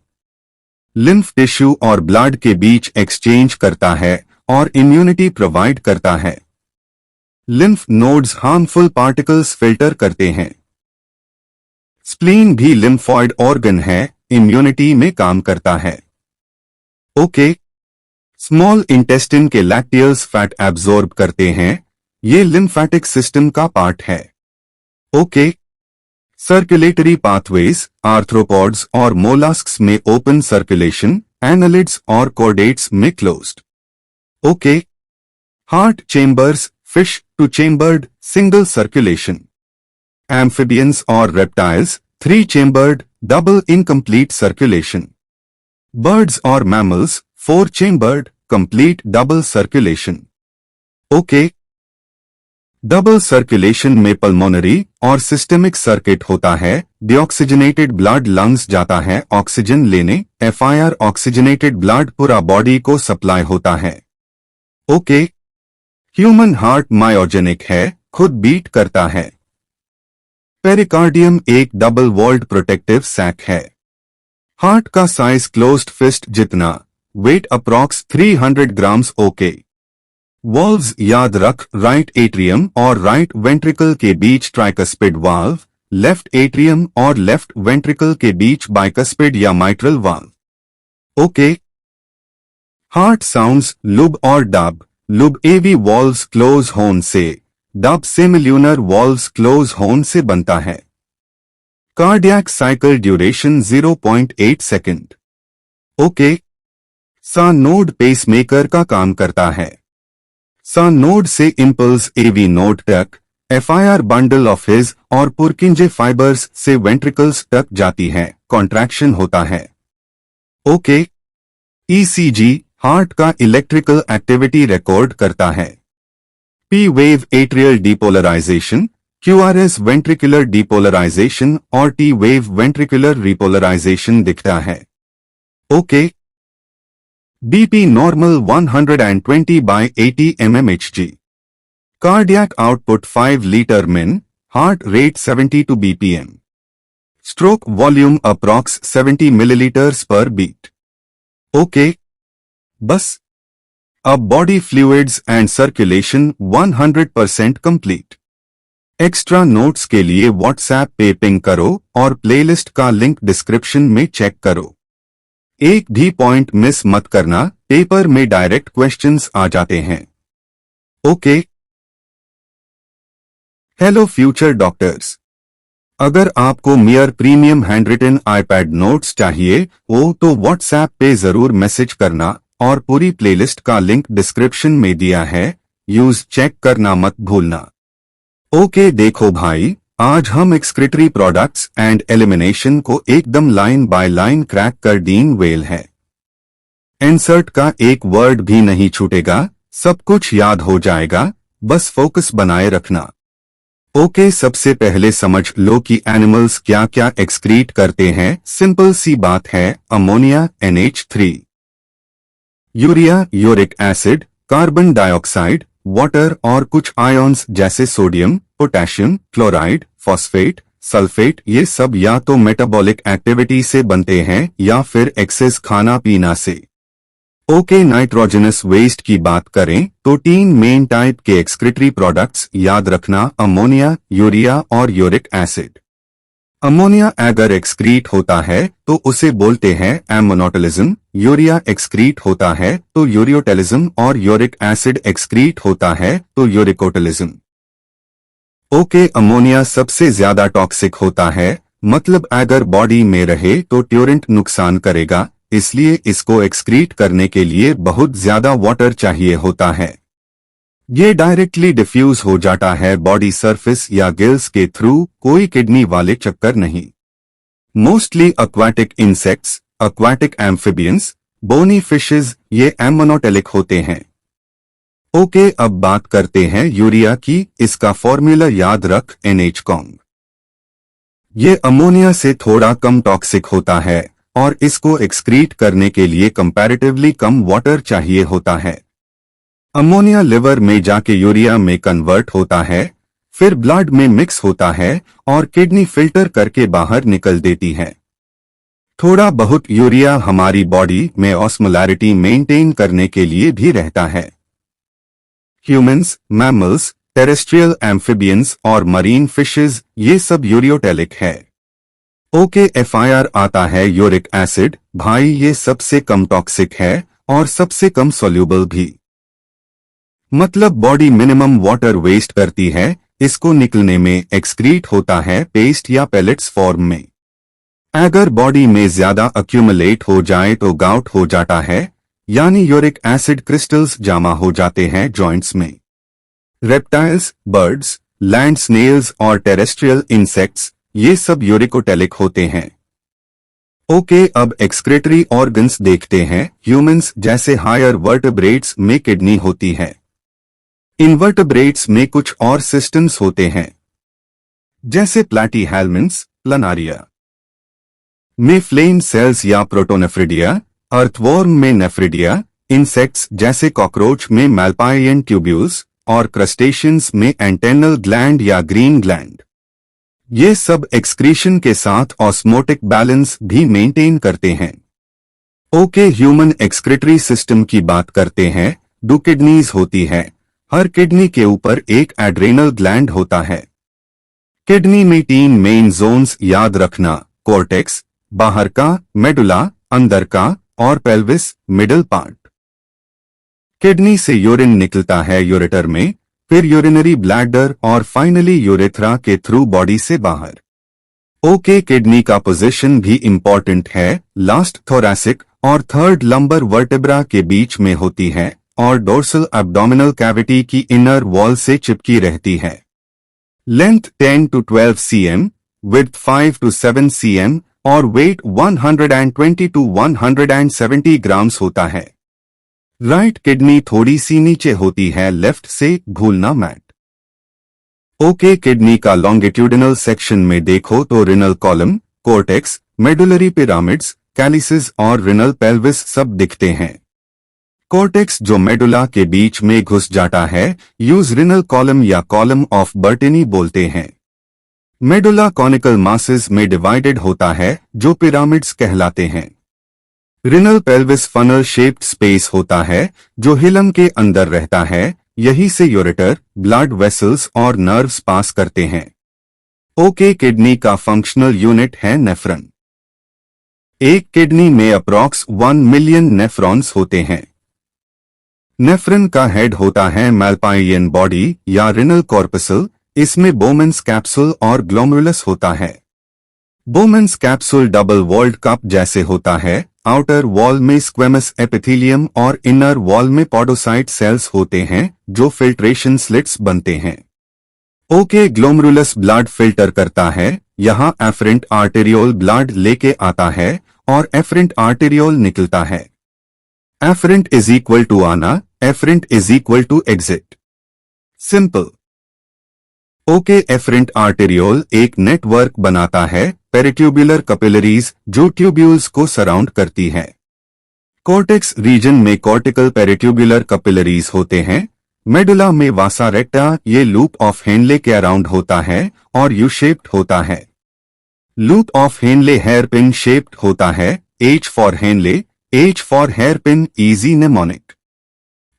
लिम्फ टिश्यू और ब्लड के बीच एक्सचेंज करता है और इम्यूनिटी प्रोवाइड करता है। Lymph nodes harmful particles filter करते हैं। स्प्लीन भी लिम्फॉइड ऑर्गन है, इम्यूनिटी में काम करता है। ओके। स्मॉल इंटेस्टिन के लैक्टियल्स फैट एब्जॉर्ब करते हैं, ये लिम्फेटिक सिस्टम का पार्ट है। ओके। सर्कुलेटरी पाथवेज, आर्थ्रोपॉड्स और मोलास्क्स में ओपन सर्कुलेशन, एनालिड्स और कॉर्डेट्स में closed. Okay. Heart chambers, fish two chambered, single circulation. Amphibians और reptiles, 3 chambered, double incomplete circulation. Birds और mammals, 4 chambered, complete double circulation. Okay. Double circulation में pulmonary और systemic circuit होता है, deoxygenated blood lungs जाता है oxygen लेने, FIR oxygenated blood पूरा बॉडी को सप्लाई होता है। ओके। ह्यूमन हार्ट मायोजेनिक है, खुद बीट करता है। पेरिकार्डियम एक डबल वॉल्ड प्रोटेक्टिव सैक है। हार्ट का साइज क्लोज्ड फिस्ट जितना, weight approx 300 grams. Okay. Valves याद रख, राइट एट्रियम और राइट वेंट्रिकल के बीच ट्राइकस्पिड वाल्व, लेफ्ट एट्रियम और लेफ्ट वेंट्रिकल के बीच बाइकस्पिड या mitral valve. Okay. Heart sounds lub और dub, lub AV valves close होन से, डब सेमिल्यूनर वॉल्व्स क्लोज होन से बनता है। Cardiac cycle duration 0.8 second. Okay. सा नोड पेसमेकर का काम करता है। सा नोड से इंपल्स एवी नोड तक, FIR बंडल ऑफ हिज और पुरकिंजे फाइबर्स से वेंट्रिकल्स तक जाती है, कॉन्ट्रैक्शन होता है। ओके। ECG हार्ट का इलेक्ट्रिकल एक्टिविटी रिकॉर्ड करता है। P wave atrial depolarization, QRS ventricular depolarization और T वेव वेंट्रिकुलर रिपोलराइजेशन दिखता है। Okay. BP normal 120/80 mmHg। Cardiac output 5 litre min, heart rate 72 BPM। Stroke volume approx 70 millilitres per beat. Okay. बस अब body fluids and circulation 100% complete. Extra notes के लिए WhatsApp पे ping करो और playlist का लिंक डिस्क्रिप्शन में चेक करो। एक भी पॉइंट मिस मत करना, पेपर में डायरेक्ट क्वेश्चंस आ जाते हैं। ओके। हेलो फ्यूचर डॉक्टर्स, अगर आपको मियर प्रीमियम हैंडरिटन आईपैड नोट्स चाहिए हो तो व्हाट्सएप पे जरूर मैसेज करना और पूरी प्लेलिस्ट का लिंक डिस्क्रिप्शन में दिया है, यूज चेक करना मत भूलना। ओके देखो भाई, आज हम एक्सक्रीटरी प्रोडक्ट्स एंड एलिमिनेशन को एकदम लाइन बाय लाइन क्रैक कर डीन वेल है। इंसर्ट का एक वर्ड भी नहीं छूटेगा, सब कुछ याद हो जाएगा, बस फोकस बनाए रखना। ओके सबसे पहले समझ लो कि एनिमल्स क्या क्या एक्सक्रीट करते हैं। सिंपल सी बात है, ammonia NH3, urea uric acid, carbon dioxide, water और कुछ आयॉन्स जैसे sodium, potassium, chloride, phosphate, sulphate, ये सब या तो मेटाबॉलिक एक्टिविटी से बनते हैं या फिर एक्सेस खाना पीना से। ओके नाइट्रोजनस वेस्ट की बात करें तो 3 मेन टाइप के एक्सक्रीटरी प्रोडक्ट्स याद रखना, अमोनिया, यूरिया और यूरिक एसिड। अमोनिया अगर एक्सक्रीट होता है तो उसे बोलते हैं एमोनोटलिज्म, यूरिया एक्सक्रीट होता है तो यूरियोटेलिज्म और यूरिक एसिड एक्सक्रीट होता है तो यूरिकोटलिज्म। ओके अमोनिया सबसे ज्यादा टॉक्सिक होता है, मतलब अगर बॉडी में रहे तो ट्यूरेंट नुकसान करेगा, इसलिए इसको एक्सक्रीट करने के लिए बहुत ज्यादा वाटर चाहिए होता है। ये डायरेक्टली डिफ्यूज हो जाता है बॉडी सरफेस या गिल्स के थ्रू, कोई किडनी वाले चक्कर नहीं। Mostly aquatic insects, aquatic amphibians, bony fishes ये एमोनोटेलिक होते हैं। ओके, अब बात करते हैं यूरिया की। इसका फॉर्मूला याद रख, NH-CONG। ये अमोनिया से थोड़ा कम टॉक्सिक होता है और इसको एक्सक्रीट करने के लिए कंपैरेटिवली कम वाटर चाहिए होता है। अमोनिया लिवर में जाके यूरिया में कन्वर्ट होता है, फिर ब्लड में मिक्स होता है और किडनी फिल्टर करके बाहर निकल देती है। थोड़ा बहुत यूरिया हमारी बॉडी में ऑस्मोलैरिटी मेंटेन करने के लिए भी रहता है। ह्यूमंस, मैमल्स, टेरेस्ट्रियल एम्फिबियंस और मरीन फिशेज ये सब यूरियोटेलिक है। ओके, FIR आता है यूरिक एसिड। भाई ये सबसे कम टॉक्सिक है और सबसे कम सोल्यूबल भी, मतलब बॉडी मिनिमम वाटर वेस्ट करती है, इसको निकलने में एक्सक्रीट होता है पेस्ट या पेलेट्स फॉर्म में। अगर बॉडी में ज्यादा अक्यूमुलेट हो जाए तो गाउट हो जाता है, यानी यूरिक एसिड क्रिस्टल्स जमा हो जाते हैं जॉइंट्स में। रेप्टाइल्स, बर्ड्स, लैंड स्नेल्स और टेरेस्ट्रियल इंसेक्ट्स ये सब यूरिकोटेलिक होते हैं। ओके, अब एक्सक्रेटरी ऑर्गन्स देखते हैं। ह्यूमंस जैसे हायर वर्टेब्रेट्स में किडनी होती है। इनवर्टेब्रेट्स में कुछ और सिस्टम्स होते हैं, जैसे प्लैटीहेल्मिन्थ्स, प्लानारिया में फ्लेम सेल्स या प्रोटोनेफ्रिडिया, अर्थवॉर्म में नेफ्रिडिया, इंसेक्ट्स जैसे कॉकरोच में मैल्पाइयन ट्यूब्यूल्स और क्रस्टेशियंस में एंटेनल ग्लैंड या ग्रीन ग्लैंड। ये सब एक्सक्रीशन के साथ ऑस्मोटिक बैलेंस भी मेंटेन करते हैं। ओके, ह्यूमन एक्सक्रेटरी सिस्टम की बात करते हैं। 2 किडनीज होती है। हर किडनी के ऊपर एक एड्रेनल ग्लैंड होता है। किडनी में 3 मेन जोन्स याद रखना, कॉर्टेक्स बाहर का, मेडुला अंदर का और पेल्विस मिडिल पार्ट। किडनी से यूरिन निकलता है यूरेटर में, फिर यूरिनरी ब्लैडर और फाइनली यूरेथ्रा के थ्रू बॉडी से बाहर। ओके, किडनी का पोजीशन भी इंपॉर्टेंट है। लास्ट थोरैसिक और थर्ड लंबर वर्टेब्रा के बीच में होती है और डोर्सल एब्डोमिनल कैविटी की इनर वॉल से चिपकी रहती है। Length 10 to 12 cm, width 5 to 7 cm और वेट 120 to 170 ग्राम्स होता है। राइट किडनी थोड़ी सी नीचे होती है लेफ्ट से, भूलना मत। ओके, किडनी का लॉन्गिट्यूडिनल सेक्शन में देखो तो renal column, cortex, medullary pyramids, calyces और रिनल पेल्विस सब दिखते हैं। कॉर्टेक्स जो मेडुला के बीच में घुस जाता है यूज रिनल कॉलम या कॉलम ऑफ बर्टिनी बोलते हैं। मेडुला कॉनिकल मासेस में डिवाइडेड होता है जो पिरामिड्स कहलाते हैं। Renal pelvis funnel shaped space होता है जो हिलम के अंदर रहता है, यही से यूरेटर, ब्लड वेसल्स और नर्व्स पास करते हैं। ओके, किडनी का फंक्शनल यूनिट है नेफ्रॉन। एक किडनी में अप्रॉक्स 1 मिलियन नेफ्रॉन्स होते हैं। नेफ्रॉन का हेड होता है मैल्पाइयन बॉडी या रिनल कॉर्पसल, इसमें बोमेंस कैप्सूल और ग्लोमेरुलस होता है। Bowman's capsule double walled cup जैसे होता है, आउटर वॉल में स्क्वेमस एपिथेलियम और इनर वॉल में पॉडोसाइट सेल्स होते हैं जो फिल्ट्रेशन स्लिट्स बनते हैं। ओके, ग्लोमेरुलस ब्लड फिल्टर करता है, यहाँ एफरेंट आर्टेरियोल ब्लड लेके आता है और एफरेंट आर्टेरियोल निकलता है। एफरेंट इज इक्वल टू आना, efferent is equal to exit. Simple. Okay, efferent arteriole एक नेटवर्क बनाता है पेरिट्यूबुलर कैपिलरीज जो ट्यूब्यूल्स को सराउंड करती है। कॉर्टेक्स रीजन में कॉर्टिकल पेरिट्यूबुलर कैपिलरीज होते हैं। मेडुला में वासा रेक्टा ये लूप ऑफ हेनले के अराउंड होता है और यू शेप्ड होता है। Loop of Henle hairpin shaped होता है, H for Henle, H for hairpin, easy mnemonic.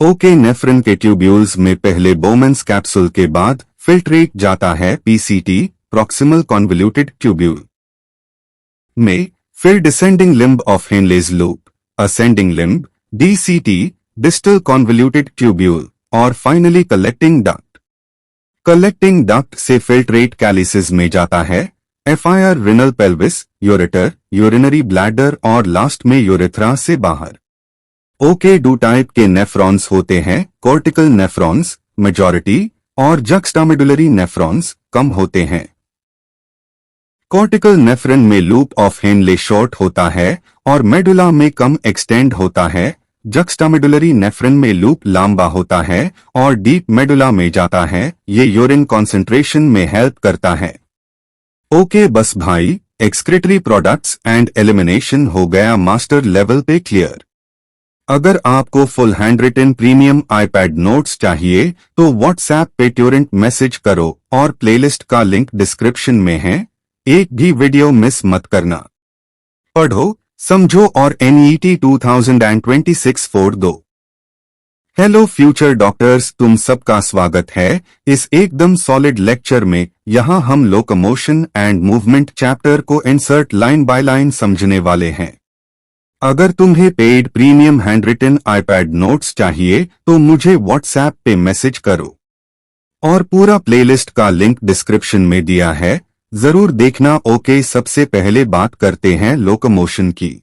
Okay, nephron के ट्यूब्यूल्स में पहले बोमेंस कैप्सूल के बाद फिल्ट्रेट जाता है PCT, प्रॉक्सिमल कॉन्वोल्यूटेड ट्यूब्यूल में, फिर descending limb of Henle's loop, ascending limb, DCT, distal convoluted tubule और finally collecting duct. Collecting duct से फिल्ट्रेट कैलिसेस में जाता है, FIR renal pelvis, ureter, urinary bladder और लास्ट में यूरेथ्रा से बाहर। ओके, डू टाइप के नेफ्रॉन्स होते हैं, कॉर्टिकल नेफ्रॉन्स मेजॉरिटी और जक्स्टामेडुलरी नेफ्रॉन्स कम होते हैं। कॉर्टिकल नेफ्रॉन में लूप ऑफ हेनले शॉर्ट होता है और मेडुला में कम एक्सटेंड होता है। जक्स्टामेडुलरी नेफ्रॉन में लूप लंबा होता है और डीप मेडुला में जाता है। ये यूरिन कॉन्सेंट्रेशन में हेल्प करता है। ओके बस भाई, एक्सक्रीटरी प्रोडक्ट्स एंड एलिमिनेशन हो गया मास्टर लेवल पे क्लियर। अगर आपको full hand written premium iPad notes चाहिए तो व्हाट्सएप पे तुरंत मैसेज करो और प्लेलिस्ट का लिंक डिस्क्रिप्शन में है। एक भी वीडियो मिस मत करना। पढ़ो, समझो और NET 2026 फोड़ दो। हेलो फ्यूचर डॉक्टर्स, तुम सबका स्वागत है इस एकदम सॉलिड लेक्चर में। यहां हम लोकोमोशन एंड मूवमेंट चैप्टर को इंसर्ट लाइन बाय लाइन समझने वाले हैं। अगर तुम्हें paid premium hand written iPad notes चाहिए तो मुझे व्हाट्सएप पे मैसेज करो और पूरा प्लेलिस्ट का लिंक डिस्क्रिप्शन में दिया है, जरूर देखना। ओके, सबसे पहले बात करते हैं लोकोमोशन की।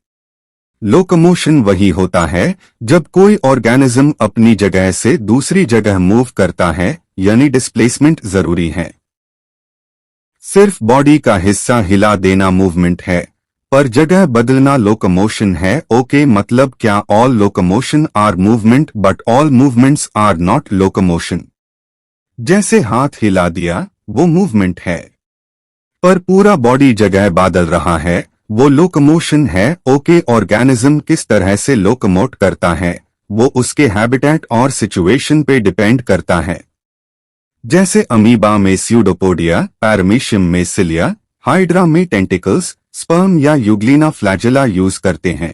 लोकोमोशन वही होता है जब कोई ऑर्गेनिज्म अपनी जगह से दूसरी जगह मूव करता है, यानी डिस्प्लेसमेंट जरूरी है। सिर्फ बॉडी का हिस्सा हिला देना मूवमेंट है, पर जगह बदलना लोकोमोशन है। ओके, मतलब क्या? All locomotion are movement but all movements are not locomotion. जैसे हाथ हिला दिया वो मूवमेंट है, पर पूरा बॉडी जगह बदल रहा है वो लोकोमोशन है। ओके, ऑर्गेनिज्म किस तरह से लोकोमोट करता है वो उसके हैबिटेट और सिचुएशन पे डिपेंड करता है। जैसे अमीबा में स्यूडोपोडिया, पैरामीशियम में सिलिया, हाइड्रा में टेंटिकल्स, स्पर्म या यूग्लिना फ्लैजेला यूज करते हैं।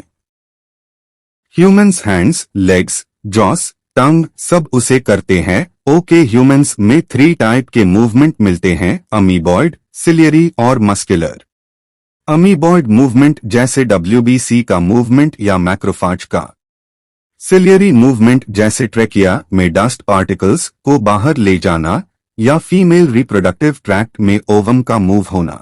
ह्यूमंस हैंड्स, लेग्स, जॉस, टंग सब उसे करते हैं। ओके, ह्यूमंस में 3 टाइप के मूवमेंट मिलते हैं, अमीबॉइड, सिलियरी और मस्कुलर। अमीबॉइड मूवमेंट जैसे WBC का मूवमेंट या मैक्रोफाज का। सिलियरी मूवमेंट जैसे ट्रेकिया में डस्ट पार्टिकल्स को बाहर ले जाना या फीमेल रिप्रोडक्टिव ट्रैक्ट में ओवम का मूव होना।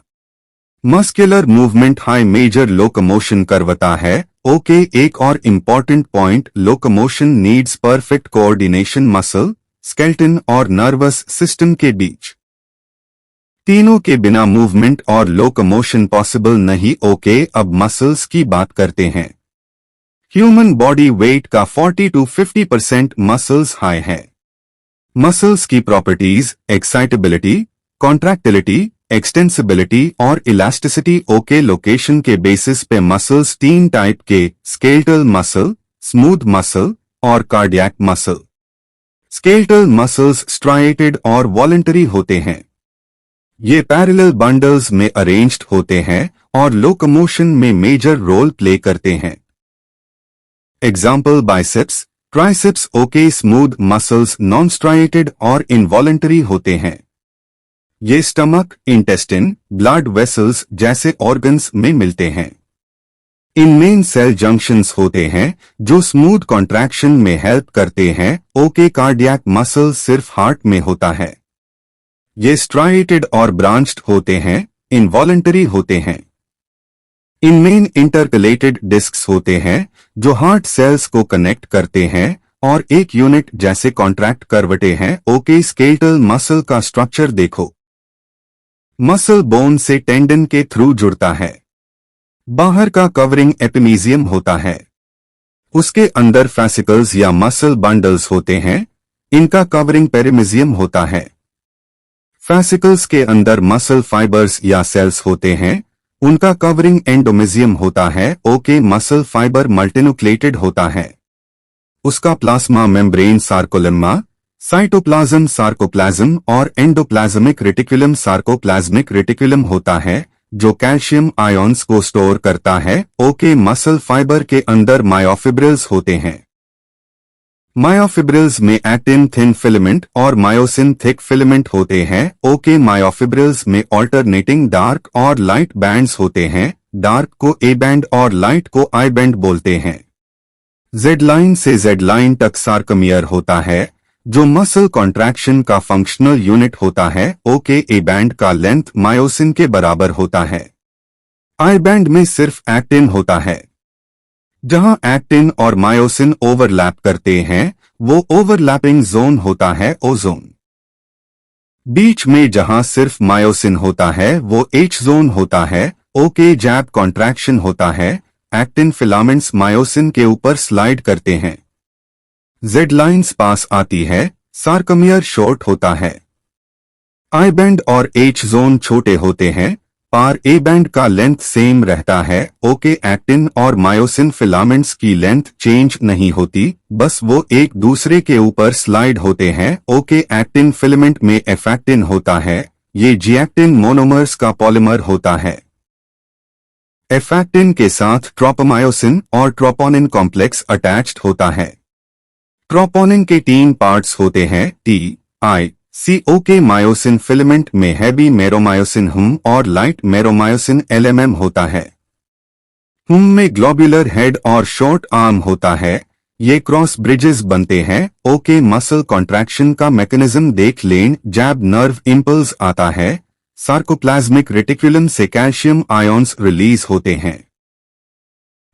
मस्कुलर मूवमेंट हाई मेजर लोकोमोशन करवाता है। ओके, एक और important point, locomotion needs perfect coordination muscle, skeleton और नर्वस सिस्टम के बीच। तीनों के बिना मूवमेंट और लोकोमोशन पॉसिबल नहीं। ओके, अब मसल्स की बात करते हैं। ह्यूमन बॉडी वेट का 40 to 50% मसल्स हाई है। मसल्स की प्रॉपर्टीज एक्साइटेबिलिटी, कॉन्ट्रैक्टिलिटी, एक्सटेंसिबिलिटी और इलास्टिसिटी। ओके, लोकेशन के बेसिस पे मसल्स 3 टाइप के, स्केलेटल मसल, स्मूथ मसल और cardiac muscle. Skeletal muscles striated और वॉलंटरी होते हैं। ये पैरेलल बंडल्स में अरेंज्ड होते हैं और लोकोमोशन में मेजर रोल प्ले करते हैं। Example, biceps, triceps. Okay, smooth muscles non striated और इनवॉलंटरी होते हैं। ये स्टमक, इंटेस्टिन, ब्लड वेसल्स जैसे ऑर्गन्स में मिलते हैं। इनमें सेल जंक्शंस होते हैं जो स्मूथ कॉन्ट्रैक्शन में हेल्प करते हैं। ओके, कार्डियक मसल सिर्फ हार्ट में होता है। ये स्ट्राइएटेड और ब्रांच्ड होते हैं, इनवॉलंटरी होते हैं। इनमें इंटरकलेटेड डिस्क्स होते हैं जो हार्ट सेल्स को कनेक्ट करते हैं और एक यूनिट जैसे कॉन्ट्रैक्ट करवते हैं। ओके, स्केलेटल मसल का स्ट्रक्चर देखो। मसल बोन से टेंडन के थ्रू जुड़ता है। बाहर का कवरिंग एपिमीजियम होता है। उसके अंदर फैसिकल्स या मसल बंडल्स होते हैं, इनका कवरिंग पेरिमीजियम होता है। फैसिकल्स के अंदर मसल फाइबर्स या सेल्स होते हैं, उनका कवरिंग एंडोमीजियम होता है। ओके, मसल फाइबर मल्टीन्यूक्लिएटेड होता है। उसका plasma membrane sarcolemma, cytoplasm sarcoplasm और एंडोप्लाज्मिक रेटिकुलम सार्कोप्लाज्मिक रेटिकुलम होता है जो कैल्शियम आयन्स को स्टोर करता है। ओके, मसल फाइबर के अंदर मायोफिब्रिल्स होते हैं। मायोफिब्रिल्स में एक्टिन थिन फिलामेंट और मायोसिन थिक फिलामेंट होते हैं। ओके, मायोफिब्रिल्स में ऑल्टरनेटिंग डार्क और लाइट बैंड्स होते हैं। डार्क को ए बैंड और लाइट को आई बैंड बोलते हैं। जेड लाइन से जेड लाइन तक सार्कमियर होता है। जो मसल कॉन्ट्रैक्शन का फंक्शनल यूनिट होता है। ओके, ए बैंड का लेंथ मायोसिन के बराबर होता है। आई बैंड में सिर्फ एक्टिन होता है। जहां एक्टिन और मायोसिन ओवरलैप करते हैं वो ओवरलैपिंग जोन होता है ओ जोन। बीच में जहां सिर्फ मायोसिन होता है वो एच जोन होता है। ओके, जैब कॉन्ट्रैक्शन होता है। एक्टिन फिलामेंट्स मायोसिन के ऊपर स्लाइड करते हैं। जेड लाइन्स पास आती है। सार्कमियर शॉर्ट होता है। आई बैंड और एच जोन छोटे होते हैं। पार ए बैंड का लेंथ सेम रहता है। ओके, एक्टिन और मायोसिन फिलामेंट्स की लेंथ चेंज नहीं होती, बस वो एक दूसरे के ऊपर स्लाइड होते हैं। ओके, एक्टिन फिलामेंट में एफेक्टिन होता है। ये जिएक्टिन मोनोमर्स का पॉलीमर होता है। एफेक्टिन के साथ ट्रोपोमायोसिन और ट्रोपोनिन कॉम्प्लेक्स अटैच्ड होता है। ट्रोपोनिन के 3 पार्ट्स होते हैं, टी, आई, सी। ओके, मायोसिन फिलामेंट में हैवी मेरोमायोसिन हुम और लाइट मेरोमायोसिन एलएमएम होता है। हुम में ग्लोब्यूलर हेड और शॉर्ट आर्म होता है। ये क्रॉस ब्रिजेस बनते हैं। ओके, मसल कॉन्ट्रैक्शन का मैकेनिज्म देख लें। जैब नर्व इंपल्स आता है। सार्कोप्लाज्मिक रेटिकुलम से कैल्शियम आयॉन्स रिलीज होते हैं।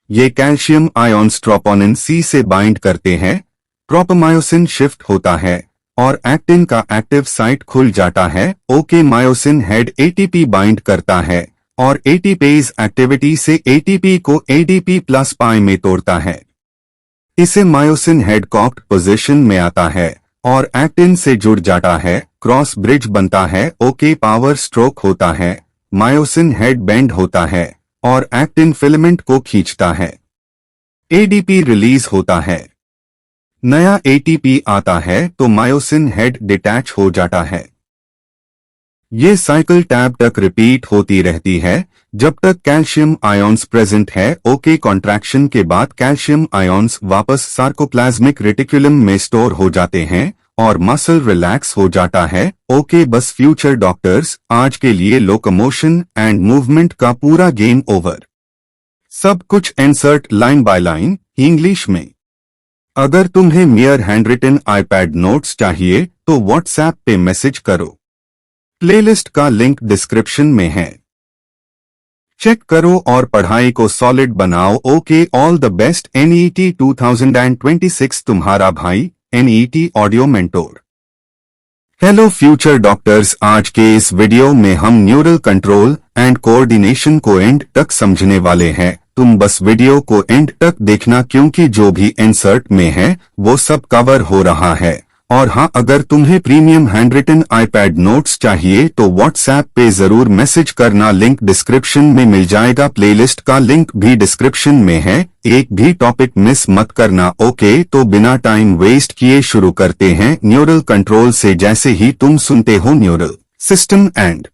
ये कैल्शियम आयॉन्स ट्रोपोनिन सी से बाइंड करते हैं। ट्रोपोमायोसिन शिफ्ट होता है और एक्टिन का एक्टिव साइट खुल जाता है। Okay, myosin head ATP bind करता है और एटीपेज एक्टिविटी से एटीपी को एडीपी प्लस पाई में तोड़ता है। इसे मायोसिन हेड कॉक्ड पोजीशन में आता है और एक्टिन से जुड़ जाता है। क्रॉस ब्रिज बनता है। ओके, पावर स्ट्रोक होता है। मायोसिन हेड बेंड होता है और एक्टिन फिलामेंट को खींचता है। एडीपी रिलीज होता है। नया एटीपी आता है तो मायोसिन हेड डिटैच हो जाता है। ये साइकिल टैब तक रिपीट होती रहती है जब तक कैल्शियम आयॉन्स प्रेजेंट है। ओके, कॉन्ट्रैक्शन के बाद कैल्शियम आयॉन्स वापस सार्कोप्लाज्मिक रेटिकुलम में स्टोर हो जाते हैं और मसल रिलैक्स हो जाता है। ओके, बस फ्यूचर डॉक्टर्स, आज के लिए लोकोमोशन एंड मूवमेंट का पूरा गेम ओवर। सब कुछ insert line by line English में। अगर तुम्हें मेयर हैंडरिटन आईपैड नोट्स चाहिए तो व्हाट्सएप पे मैसेज करो। प्लेलिस्ट का लिंक डिस्क्रिप्शन में है, चेक करो और पढ़ाई को सॉलिड बनाओ। Okay, all the best. NET 2026 तुम्हारा भाई, NET audio mentor. Hello future doctors, आज के इस वीडियो में हम न्यूरल कंट्रोल एंड कोऑर्डिनेशन को एंड तक समझने वाले हैं। तुम बस वीडियो को एंड तक देखना क्योंकि जो भी इंसर्ट में है वो सब कवर हो रहा है। और हाँ, अगर तुम्हें प्रीमियम हैंडरिटन आईपैड नोट्स चाहिए तो व्हाट्सएप पे जरूर मैसेज करना, लिंक डिस्क्रिप्शन में मिल जाएगा। प्लेलिस्ट का लिंक भी डिस्क्रिप्शन में है, एक भी टॉपिक मिस मत करना। ओके, तो बिना टाइम वेस्ट किए शुरू करते हैं न्यूरल कंट्रोल से। जैसे ही तुम सुनते हो neural system and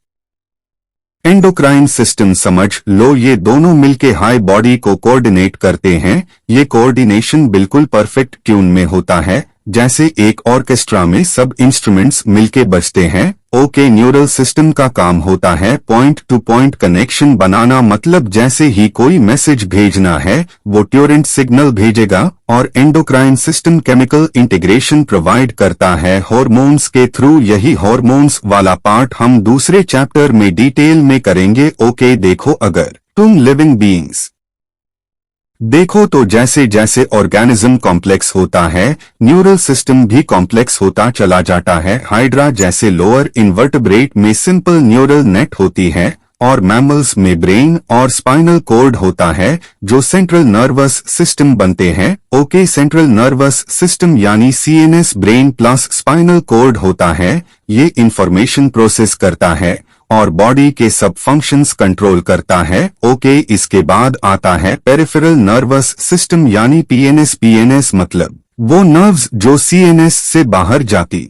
endocrine system, समझ लो ये दोनों मिलके हाई बॉडी को कोऑर्डिनेट करते हैं। ये कोऑर्डिनेशन बिल्कुल परफेक्ट ट्यून में होता है, जैसे एक ऑर्केस्ट्रा में सब इंस्ट्रूमेंट्स मिलके बजते हैं। ओके, न्यूरल सिस्टम का काम होता है पॉइंट टू पॉइंट कनेक्शन बनाना, मतलब जैसे ही कोई मैसेज भेजना है वो ट्यूरेंट सिग्नल भेजेगा और endocrine system chemical integration provide करता है हार्मोन्स के थ्रू। यही हार्मोन्स वाला पार्ट हम दूसरे चैप्टर में डिटेल में करेंगे। ओके, देखो, अगर तुम लिविंग बीइंग्स देखो तो जैसे जैसे ऑर्गेनिज्म कॉम्प्लेक्स होता है न्यूरल सिस्टम भी कॉम्प्लेक्स होता चला जाता है। हाइड्रा जैसे लोअर इन्वर्टेब्रेट में सिंपल न्यूरल नेट होती है और मैमल्स में ब्रेन और स्पाइनल कॉर्ड होता है जो सेंट्रल नर्वस सिस्टम बनते हैं। ओके, सेंट्रल नर्वस सिस्टम यानी CNS brain plus spinal cord होता है। ये इंफॉर्मेशन प्रोसेस करता है और बॉडी के सब फंक्शंस कंट्रोल करता है। ओके, इसके बाद आता है पेरिफेरल नर्वस सिस्टम यानी पीएनएस। पीएनएस मतलब वो नर्व्स जो सीएनएस से बाहर जाती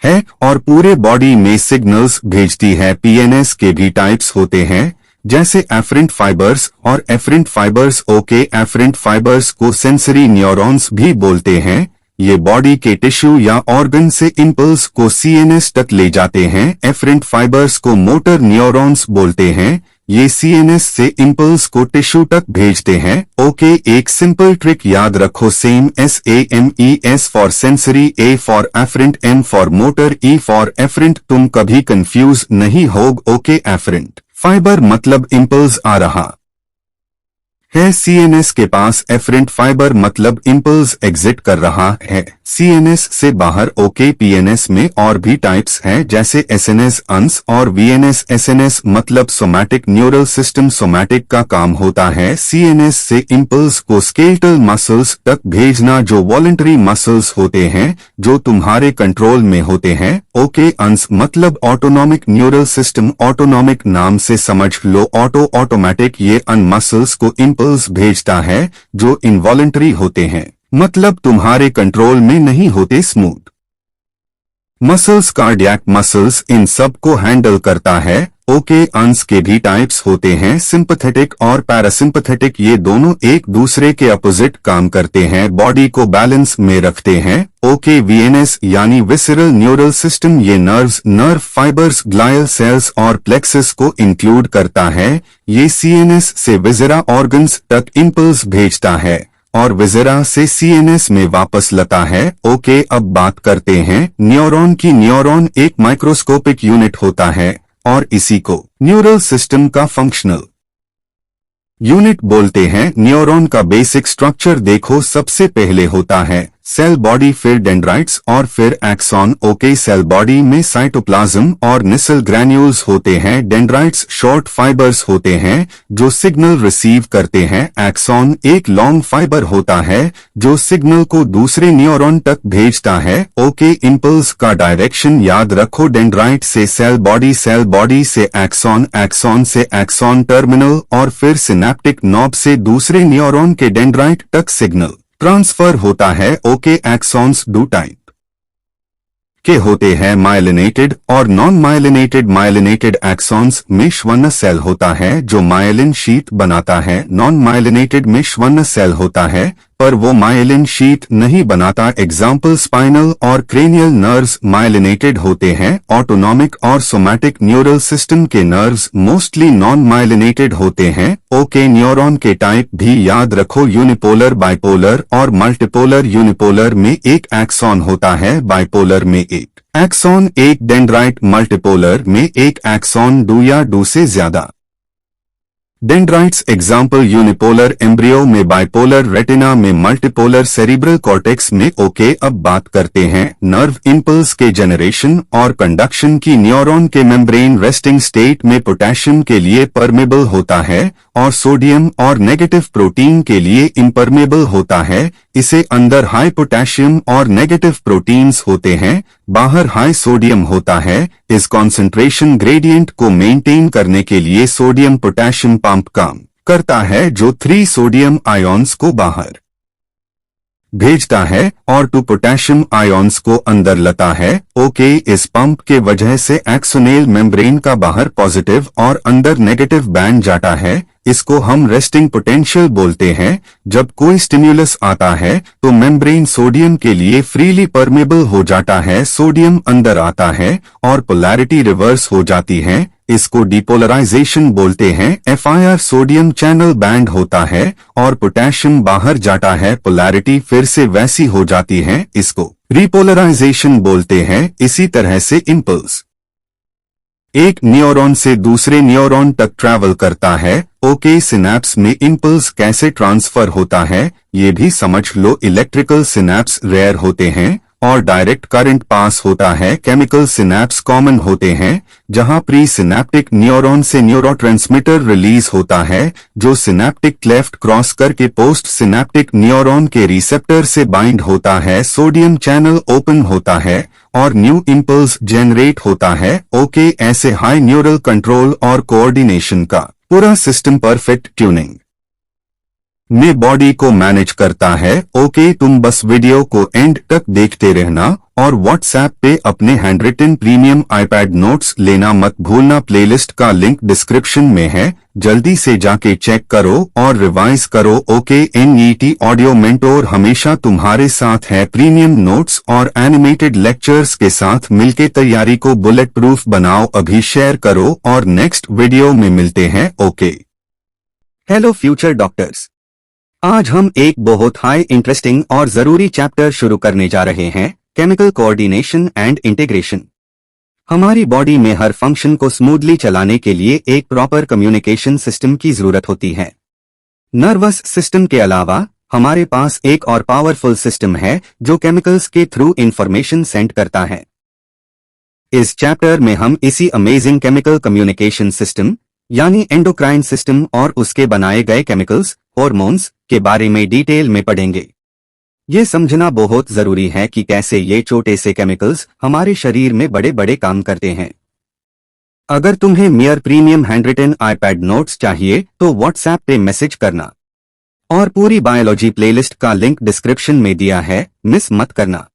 है और पूरे बॉडी में सिग्नल्स भेजती है। पीएनएस के भी टाइप्स होते हैं जैसे एफरेंट फाइबर्स और efferent fibres. Okay, afferent fibres को सेंसरी न्यूरॉन्स भी बोलते हैं। ये बॉडी के टिश्यू या ऑर्गन से इंपल्स को सीएनएस तक ले जाते हैं। एफरेंट फाइबर्स को मोटर न्यूरॉन्स बोलते हैं। ये सीएनएस से इंपल्स को टिश्यू तक भेजते हैं। ओके, एक सिंपल ट्रिक याद रखो, same SAMES for sensory, A for afferent, M for motor, E for efferent. तुम कभी कंफ्यूज नहीं होग। ओके, एफरेंट फाइबर मतलब इंपल्स आ रहा है, सीएनएस के पास एफरेंट फाइबर मतलब इंपल्स एग्जिट कर रहा है सीएनएस से बाहर। ओके, पीएनएस में और भी टाइप्स हैं जैसे एसएनएस अंस और वीएनएस। एसएनएस मतलब सोमैटिक न्यूरल सिस्टम, सोमैटिक का काम होता है सीएनएस से इंपल्स को स्केलेटल मसल्स तक भेजना, जो वॉलंटरी मसल्स होते हैं जो तुम्हारे कंट्रोल में होते हैं। ओके, अंस मतलब ऑटोनॉमिक न्यूरल सिस्टम, ऑटोनॉमिक नाम से समझ लो ऑटोमैटिक। ये अन मसल्स को इंपल्स भेजता है जो इनवॉलंटरी होते हैं, मतलब तुम्हारे कंट्रोल में नहीं होते। स्मूथ मसल्स, कार्डियक मसल्स, इन सब को हैंडल करता है। ओके, अंस के भी टाइप्स होते हैं, सिंपैथेटिक और पैरासिम्पैथेटिक। ये दोनों एक दूसरे के अपोजिट काम करते हैं, बॉडी को बैलेंस में रखते हैं। ओके, वीएनएस यानी विसरल न्यूरल सिस्टम, ये nerves, nerve fibres, glial cells और प्लेक्सस को इंक्लूड करता है। ये सीएनएस से विजरा ऑर्गन्स तक इंपल्स भेजता है और विजरा से सीएनएस में वापस लाता है। ओके, अब बात करते हैं न्यूरॉन की। न्यूरॉन एक माइक्रोस्कोपिक यूनिट होता है और इसी को न्यूरल सिस्टम का फंक्शनल यूनिट बोलते हैं। न्यूरॉन का बेसिक स्ट्रक्चर देखो, सबसे पहले होता है सेल बॉडी, फिर डेंड्राइट्स और फिर एक्सॉन। ओके, सेल बॉडी में साइटोप्लाज्म और निसल ग्रैन्यूल्स होते हैं। डेंड्राइट्स शॉर्ट फाइबर्स होते हैं जो सिग्नल रिसीव करते हैं। एक्सॉन एक लॉन्ग फाइबर होता है जो सिग्नल को दूसरे न्यूरॉन तक भेजता है। ओके, इंपल्स का डायरेक्शन याद रखो, डेंड्राइट से सेल बॉडी, सेल बॉडी से एक्सॉन, एक्सॉन से एक्सॉन टर्मिनल और फिर सिनेप्टिक नॉब से दूसरे न्यूरॉन के डेंड्राइट तक सिग्नल ट्रांसफर होता है। ओके, एक्सॉन्स दो टाइप के होते हैं, माइलिनेटेड और नॉन माइलिनेटेड। माइलिनेटेड एक्सॉन्स में श्वसन सेल होता है जो माइलिन शीट बनाता है। नॉन माइलिनेटेड में श्वसन सेल होता है पर वो माइलिन शीट नहीं बनाता। एग्जाम्पल, स्पाइनल और क्रेनियल नर्व्स माइलिनेटेड होते हैं। ऑटोनॉमिक और सोमैटिक न्यूरल सिस्टम के नर्व्स मोस्टली नॉन माइलिनेटेड होते हैं। ओके, न्यूरॉन के टाइप भी याद रखो, यूनिपोलर, बाइपोलर और मल्टीपोलर। यूनिपोलर में एक एक्सॉन होता है, बाइपोलर में एक एक्सॉन, एक डेंड्राइट। मल्टीपोलर में एक एक्सॉन, दो या दो से ज्यादा डेंड्राइट्स। एग्जाम्पल, यूनिपोलर एम्ब्रियो में, बाइपोलर रेटिना में, मल्टीपोलर सेरिब्रल कॉर्टेक्स में। ओके, अब बात करते हैं नर्व इंपल्स के जनरेशन और कंडक्शन की। न्यूरॉन के मेम्ब्रेन रेस्टिंग स्टेट में पोटेशियम के लिए परमेबल होता है और सोडियम और नेगेटिव प्रोटीन के लिए इम्परमेबल होता है। इसे अंदर हाई पोटेशियम और नेगेटिव प्रोटीन्स होते हैं, बाहर हाई सोडियम होता है। इस कॉन्सेंट्रेशन ग्रेडियंट को मेंटेन करने के लिए सोडियम पोटेशियम पंप काम करता है जो 3 सोडियम आयॉन्स को बाहर भेजता है और 2 पोटेशियम आयॉन्स को अंदर लाता है। ओके, इस पंप के वजह से एक्सोनेल मेम्ब्रेन का बाहर पॉजिटिव और अंदर नेगेटिव बैंड जाता है। इसको हम रेस्टिंग पोटेंशियल बोलते हैं। जब कोई स्टिम्युलस आता है तो मेम्ब्रेन सोडियम के लिए फ्रीली परमेबल हो जाता है, सोडियम अंदर आता है और पोलैरिटी रिवर्स हो जाती है। इसको डिपोलराइजेशन बोलते हैं। FIR सोडियम चैनल बैंड होता है और पोटेशियम बाहर जाता है, पोलैरिटी फिर से वैसी हो जाती है, इसको रिपोलराइजेशन बोलते हैं। इसी तरह से इंपल्स एक न्यूरॉन से दूसरे न्यूरॉन तक ट्रैवल करता है। ओके, सिनैप्स में इंपल्स कैसे ट्रांसफर होता है ये भी समझ लो। इलेक्ट्रिकल सिनैप्स रेयर होते हैं और डायरेक्ट करंट पास होता है। केमिकल सिनैप्स कॉमन होते हैं जहां प्री सिनैप्टिक न्यूरॉन से न्यूरोट्रांसमीटर रिलीज होता है जो सिनैप्टिक क्लेफ्ट क्रॉस करके पोस्ट सिनैप्टिक न्यूरॉन के रिसेप्टर से बाइंड होता है। सोडियम चैनल ओपन होता है और न्यू इंपल्स जनरेट होता है। ओके, ऐसे हाई न्यूरल कंट्रोल और कोऑर्डिनेशन का पूरा सिस्टम परफेक्ट ट्यूनिंग में बॉडी को मैनेज करता है। ओके, तुम बस वीडियो को एंड तक देखते रहना और व्हाट्सएप पे अपने हैंडरिटन प्रीमियम आईपैड नोट्स लेना मत भूलना। प्लेलिस्ट का लिंक डिस्क्रिप्शन में है, जल्दी से जाके चेक करो और रिवाइज करो। ओके, एनईटी ऑडियो मेंटोर हमेशा तुम्हारे साथ है। प्रीमियम नोट्स और एनिमेटेड लेक्चर्स के साथ मिलके तैयारी को बुलेट प्रूफ बनाओ। अभी शेयर करो और नेक्स्ट वीडियो में मिलते हैं। ओके। हेलो फ्यूचर डॉक्टर्स, आज हम एक बहुत हाई इंटरेस्टिंग और जरूरी चैप्टर शुरू करने जा रहे हैं, केमिकल कोऑर्डिनेशन एंड इंटीग्रेशन। हमारी बॉडी में हर फंक्शन को स्मूथली चलाने के लिए एक प्रॉपर कम्युनिकेशन सिस्टम की जरूरत होती है। नर्वस सिस्टम के अलावा हमारे पास एक और पावरफुल सिस्टम है जो केमिकल्स के थ्रू इंफॉर्मेशन सेंड करता है। इस चैप्टर में हम इसी अमेजिंग केमिकल कम्युनिकेशन सिस्टम यानी एंडोक्राइन सिस्टम और उसके बनाए गए केमिकल्स, हॉर्मोन्स के बारे में डिटेल में पढ़ेंगे। ये समझना बहुत जरूरी है कि कैसे ये छोटे से केमिकल्स हमारे शरीर में बड़े बड़े काम करते हैं। अगर तुम्हें mayor premium handwritten iPad notes चाहिए तो व्हाट्सएप पे मैसेज करना, और पूरी बायोलॉजी प्लेलिस्ट का लिंक डिस्क्रिप्शन में दिया है, मिस मत करना।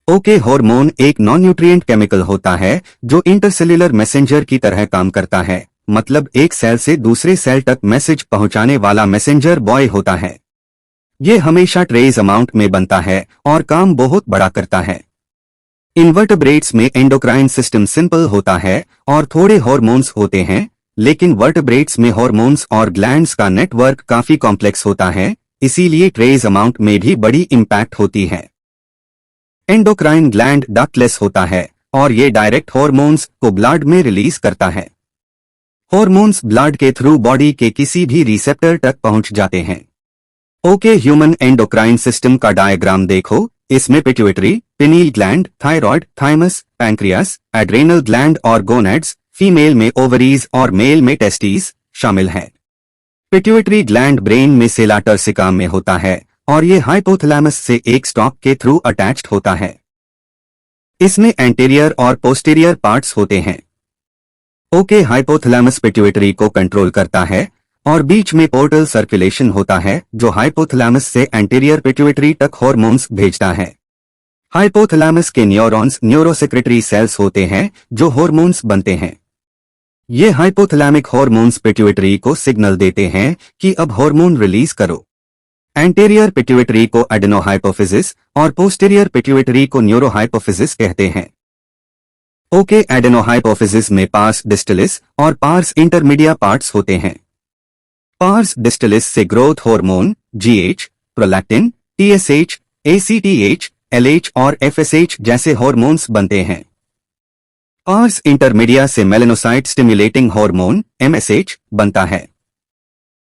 ओके, हार्मोन एक नॉन न्यूट्रिएंट केमिकल होता है जो इंटरसेल्युलर मैसेंजर की तरह काम करता है, मतलब एक सेल से दूसरे सेल तक मैसेज पहुंचाने वाला मैसेंजर बॉय होता है। ये हमेशा ट्रेस अमाउंट में बनता है और काम बहुत बड़ा करता है। इनवर्टेब्रेट्स में एंडोक्राइन सिस्टम सिंपल होता है और थोड़े हार्मोन्स होते हैं, लेकिन वर्टेब्रेट्स में हार्मोन्स और ग्लैंड्स का नेटवर्क काफी कॉम्प्लेक्स होता है, इसीलिए ट्रेस अमाउंट में भी बड़ी इंपैक्ट होती है। एंडोक्राइन ग्लैंड डक्टलेस होता है और ये डायरेक्ट हार्मोन्स को ब्लड में रिलीज करता है। हार्मोन्स ब्लड के थ्रू बॉडी के किसी भी रिसेप्टर तक पहुंच जाते हैं। ओके, ह्यूमन एंडोक्राइन सिस्टम का डायग्राम देखो। इसमें pituitary, pineal gland, thyroid, thymus, pancreas, adrenal gland और गोनेड्स, फीमेल में ओवरीज और मेल में टेस्टिस शामिल हैं। पिट्यूटरी ग्लैंड ब्रेन में सेला टर्सिका में होता है और ये हाइपोथैलेमस से एक स्टॉक के थ्रू अटैच्ड होता है। इसमें एंटीरियर और पोस्टीरियर पार्ट्स होते हैं। ओके, हाइपोथैलेमस पिट्यूटरी को कंट्रोल करता है और बीच में पोर्टल सर्कुलेशन होता है जो हाइपोथैलेमस से एंटीरियर पिट्यूटरी तक हार्मोन्स भेजता है। हाइपोथैलेमस के न्यूरॉन्स न्यूरोसेक्रेटरी सेल्स होते हैं जो हार्मोन्स बनते हैं। ये हाइपोथैलेमिक हार्मोन्स पिट्यूटरी को सिग्नल देते हैं कि अब हार्मोन रिलीज करो। एंटीरियर पिट्यूटरी को एडेनोहाइपोफिसिस और पोस्टीरियर पिट्यूटरी को न्यूरोहाइपोफिसिस कहते हैं। ओके, एडेनोहाइपोफिसिस में पार्स डिस्टलिस और पार्स इंटरमीडिया पार्ट्स होते हैं। पार्स डिस्टलिस से growth hormone, GH, prolactin, TSH, ACTH, LH और एफएसएच जैसे हार्मोन्स बनते हैं। पार्स इंटरमीडिया से मेलानोसाइट स्टिमुलेटिंग हार्मोन, एमएसएच, बनता है।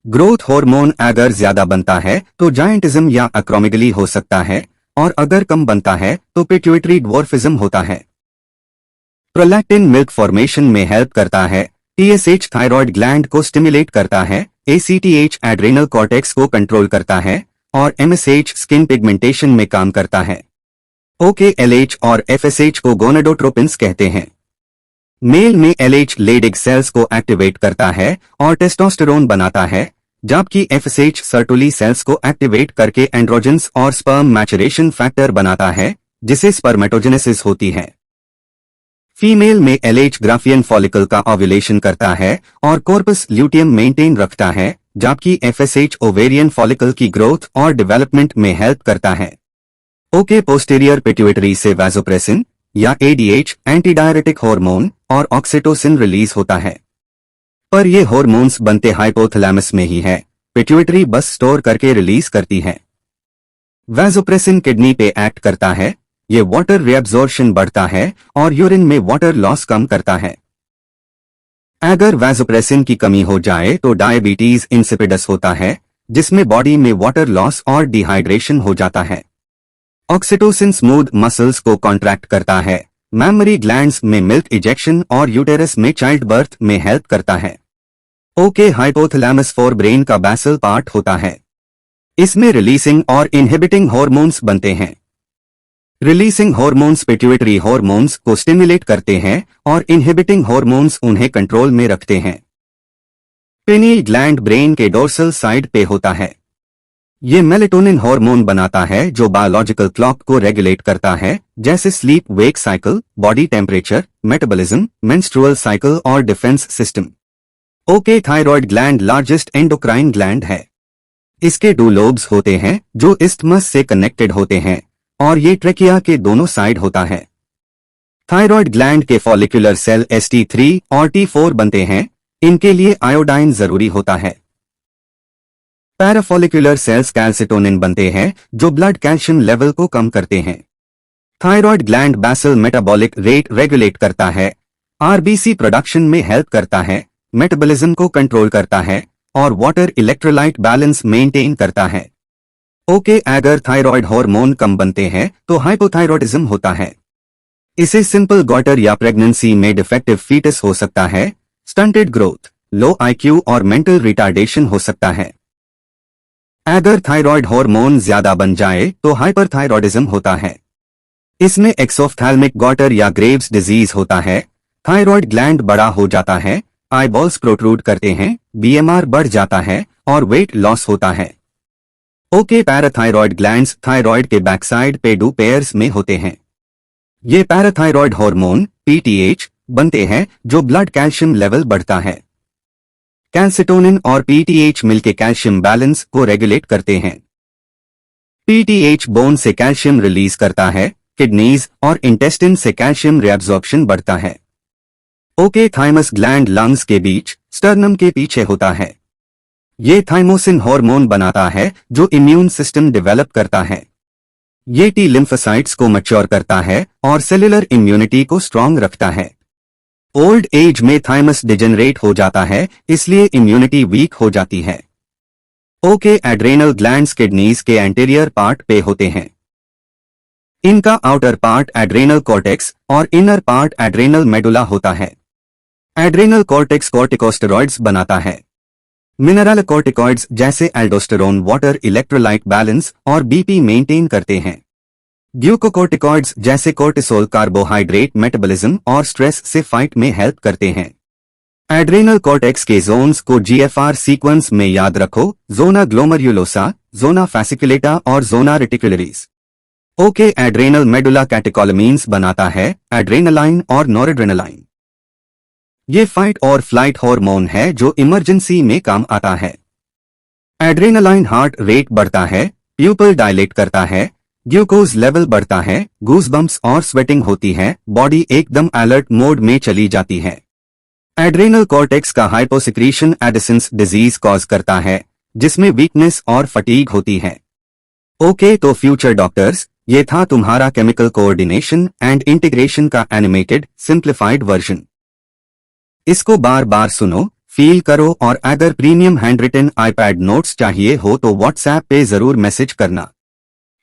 ग्रोथ हार्मोन अगर ज्यादा बनता है तो जायंटिज्म या अक्रोमेगली हो सकता है, और अगर कम बनता है तो पिट्यूटरी ड्वार्फिज्म होता है। प्रोलैक्टिन मिल्क फॉर्मेशन में हेल्प करता है, टीएसएच थायराइड ग्लैंड को स्टिमुलेट करता है, एसीटीएच एड्रेनल कॉर्टेक्स को कंट्रोल करता है और एमएसएच स्किन पिगमेंटेशन में काम करता है। ओके, एलएच और एफएसएच को गोनेडोट्रोपिन्स कहते हैं। मेल में एलएच लेडिग सेल्स को एक्टिवेट करता है और टेस्टोस्टेरोन बनाता है, जबकि एफएसएच सर्टुली सेल्स को एक्टिवेट करके एंड्रोजन्स और स्पर्म मैचुरेशन फैक्टर बनाता है, जिसे स्पर्मेटोजेनेसिस होती है। फीमेल में एलएच ग्राफियन फॉलिकल का ओव्यूलेशन करता है और कॉर्पस ल्यूटियम मेंटेन रखता है, जबकि एफएसएच ओवेरियन फॉलिकल की ग्रोथ और डेवलपमेंट में हेल्प करता है। ओके, पोस्टीरियर पिट्यूटरी से वैसोप्रेसिन या एडीएच एंटीडायरेटिक हार्मोन और ऑक्सीटोसिन रिलीज होता है, पर ये हार्मोन्स बनते हाइपोथैलेमस में ही है, पिट्यूटरी बस स्टोर करके रिलीज करती है। वैसोप्रेसिन किडनी पे एक्ट करता है, ये वाटर रिएब्जॉर्प्शन बढ़ता है और यूरिन में वाटर लॉस कम करता है। अगर वैसोप्रेसिन की कमी हो जाए तो डायबिटीज इंसिपिडस होता है, जिसमें बॉडी में वाटर लॉस और डिहाइड्रेशन हो जाता है। ऑक्सीटोसिन स्मूथ मसल्स को कॉन्ट्रैक्ट करता है, मैमरी ग्लैंड्स में मिल्क इजेक्शन और यूटेरस में चाइल्ड बर्थ में हेल्प करता है। ओके, हाइपोथैलेमस फॉर ब्रेन का बेसल पार्ट होता है। इसमें रिलीजिंग और इनहिबिटिंग हार्मोन्स बनते हैं। रिलीजिंग हार्मोन्स पिट्यूटरी हार्मोन्स को स्टिमुलेट करते हैं और इनहिबिटिंग हार्मोन्स उन्हें कंट्रोल में रखते हैं। पिनियल ग्लैंड ब्रेन के डोर्सल साइड पे होता है। ये मेलेटोनिन हार्मोन बनाता है जो बायोलॉजिकल क्लॉक को रेगुलेट करता है, जैसे sleep wake cycle, body temperature, metabolism, menstrual cycle और defence system. Okay, thyroid gland largest endocrine gland है। इसके 2 लोब्स होते हैं जो इस्थमस से कनेक्टेड होते हैं और ये ट्रेकिया के दोनों साइड होता है। थायराइड ग्लैंड के फॉलिकुलर सेल ST3 और T4 बनते हैं। इनके लिए आयोडाइन जरूरी होता है। पैराफॉलिकुलर सेल्स कैल्सिटोनिन बनते हैं जो ब्लड कैल्शियम लेवल को कम करते हैं। Thyroid gland basal metabolic rate regulate करता है, आरबीसी प्रोडक्शन में हेल्प करता है, मेटाबॉलिज्म को कंट्रोल करता है और वाटर इलेक्ट्रोलाइट बैलेंस मेंटेन करता है। ओके, अगर थायराइड हार्मोन कम बनते हैं तो हाइपोथायरॉयडिज्म होता है। इसे सिंपल गॉइटर या प्रेगनेंसी में डिफेक्टिव फीटस हो सकता है, स्टंटेड ग्रोथ, लो IQ और मेंटल रिटार्डेशन हो सकता है। अगर थायराइड हार्मोन ज्यादा बन जाए तो हाइपरथायरॉयडिज्म होता है। इसमें एक्सोफ्थैल्मिक गॉइटर या ग्रेव्स डिजीज होता है, थायराइड ग्लैंड बड़ा हो जाता है, आईबॉल्स प्रोट्रूड करते हैं, BMR बढ़ जाता है और वेट लॉस होता है। ओके, पैराथायरॉयड ग्लैंड्स थायराइड के बैकसाइड पे 2 पेयर्स में होते हैं। ये पैराथायरॉयड हार्मोन PTH बनते हैं जो ब्लड कैल्शियम लेवल बढ़ता है। कैल्सिटोनिन और PTH मिलकर कैल्शियम बैलेंस को रेगुलेट करते हैं। PTH बोन से कैल्शियम रिलीज करता है, किडनीज और इंटेस्टिन से कैल्शियम रिएब्जॉर्प्शन बढ़ता है। ओके, थाइमस ग्लैंड लंग्स के बीच स्टर्नम के पीछे होता है। ये थाइमोसिन हार्मोन बनाता है जो इम्यून सिस्टम डेवलप करता है। ये T लिम्फोसाइट्स को मैच्योर करता है और सेलुलर इम्यूनिटी को स्ट्रांग रखता है। ओल्ड एज में थाइमस डिजेनरेट हो जाता है, इसलिए इम्यूनिटी वीक हो जाती है। ओके, एड्रेनल ग्लैंड्स किडनीज के एंटीरियर पार्ट पे होते हैं। इनका आउटर पार्ट एड्रेनल कॉर्टेक्स और इनर पार्ट एड्रेनल मेडुला होता है। एड्रेनल कॉर्टेक्स कॉर्टिकोस्टेरॉइड्स बनाता है। मिनरल कॉर्टिकॉइड्स जैसे एल्डोस्टेरोन वाटर इलेक्ट्रोलाइट बैलेंस और BP मेंटेन करते हैं। ग्लूकोकॉर्टिकॉइड्स जैसे कोर्टिसोल कार्बोहाइड्रेट मेटाबॉलिज्म और स्ट्रेस से फाइट में हेल्प करते हैं। एड्रेनल कॉर्टेक्स के जोन्स को GFR सीक्वेंस में याद रखो, जोना ग्लोमेरुलोसा, जोना फैसिकुलेटा और zona reticularis. Okay, adrenal medulla catecholamines बनाता है, एड्रेनालाइन और नॉरेड्रेनालाइन। ये फाइट और फ्लाइट हार्मोन है जो इमरजेंसी में काम आता है। एड्रेनालाइन हार्ट रेट बढ़ता है, प्यूपल डायलेट करता है, ग्लूकोज लेवल बढ़ता है, गूज़बम्प्स और स्वेटिंग होती है, बॉडी एकदम अलर्ट मोड में चली जाती है। एड्रेनल कॉर्टेक्स का हाइपोसिक्रीशन एडिसन्स डिजीज कॉज करता है, जिसमें वीकनेस और फटीग होती है। ओके, तो फ्यूचर डॉक्टर्स, ये था तुम्हारा केमिकल कोऑर्डिनेशन एंड इंटीग्रेशन का एनिमेटेड सिंप्लीफाइड वर्जन। इसको बार बार सुनो, फील करो और अगर प्रीमियम हैंडरिटन iPad नोट्स चाहिए हो तो WhatsApp पे जरूर मैसेज करना।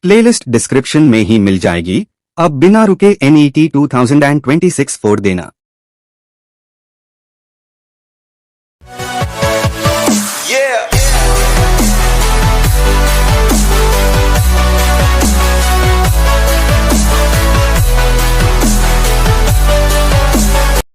प्लेलिस्ट डिस्क्रिप्शन में ही मिल जाएगी। अब बिना रुके NET 2026 फोड़ देना।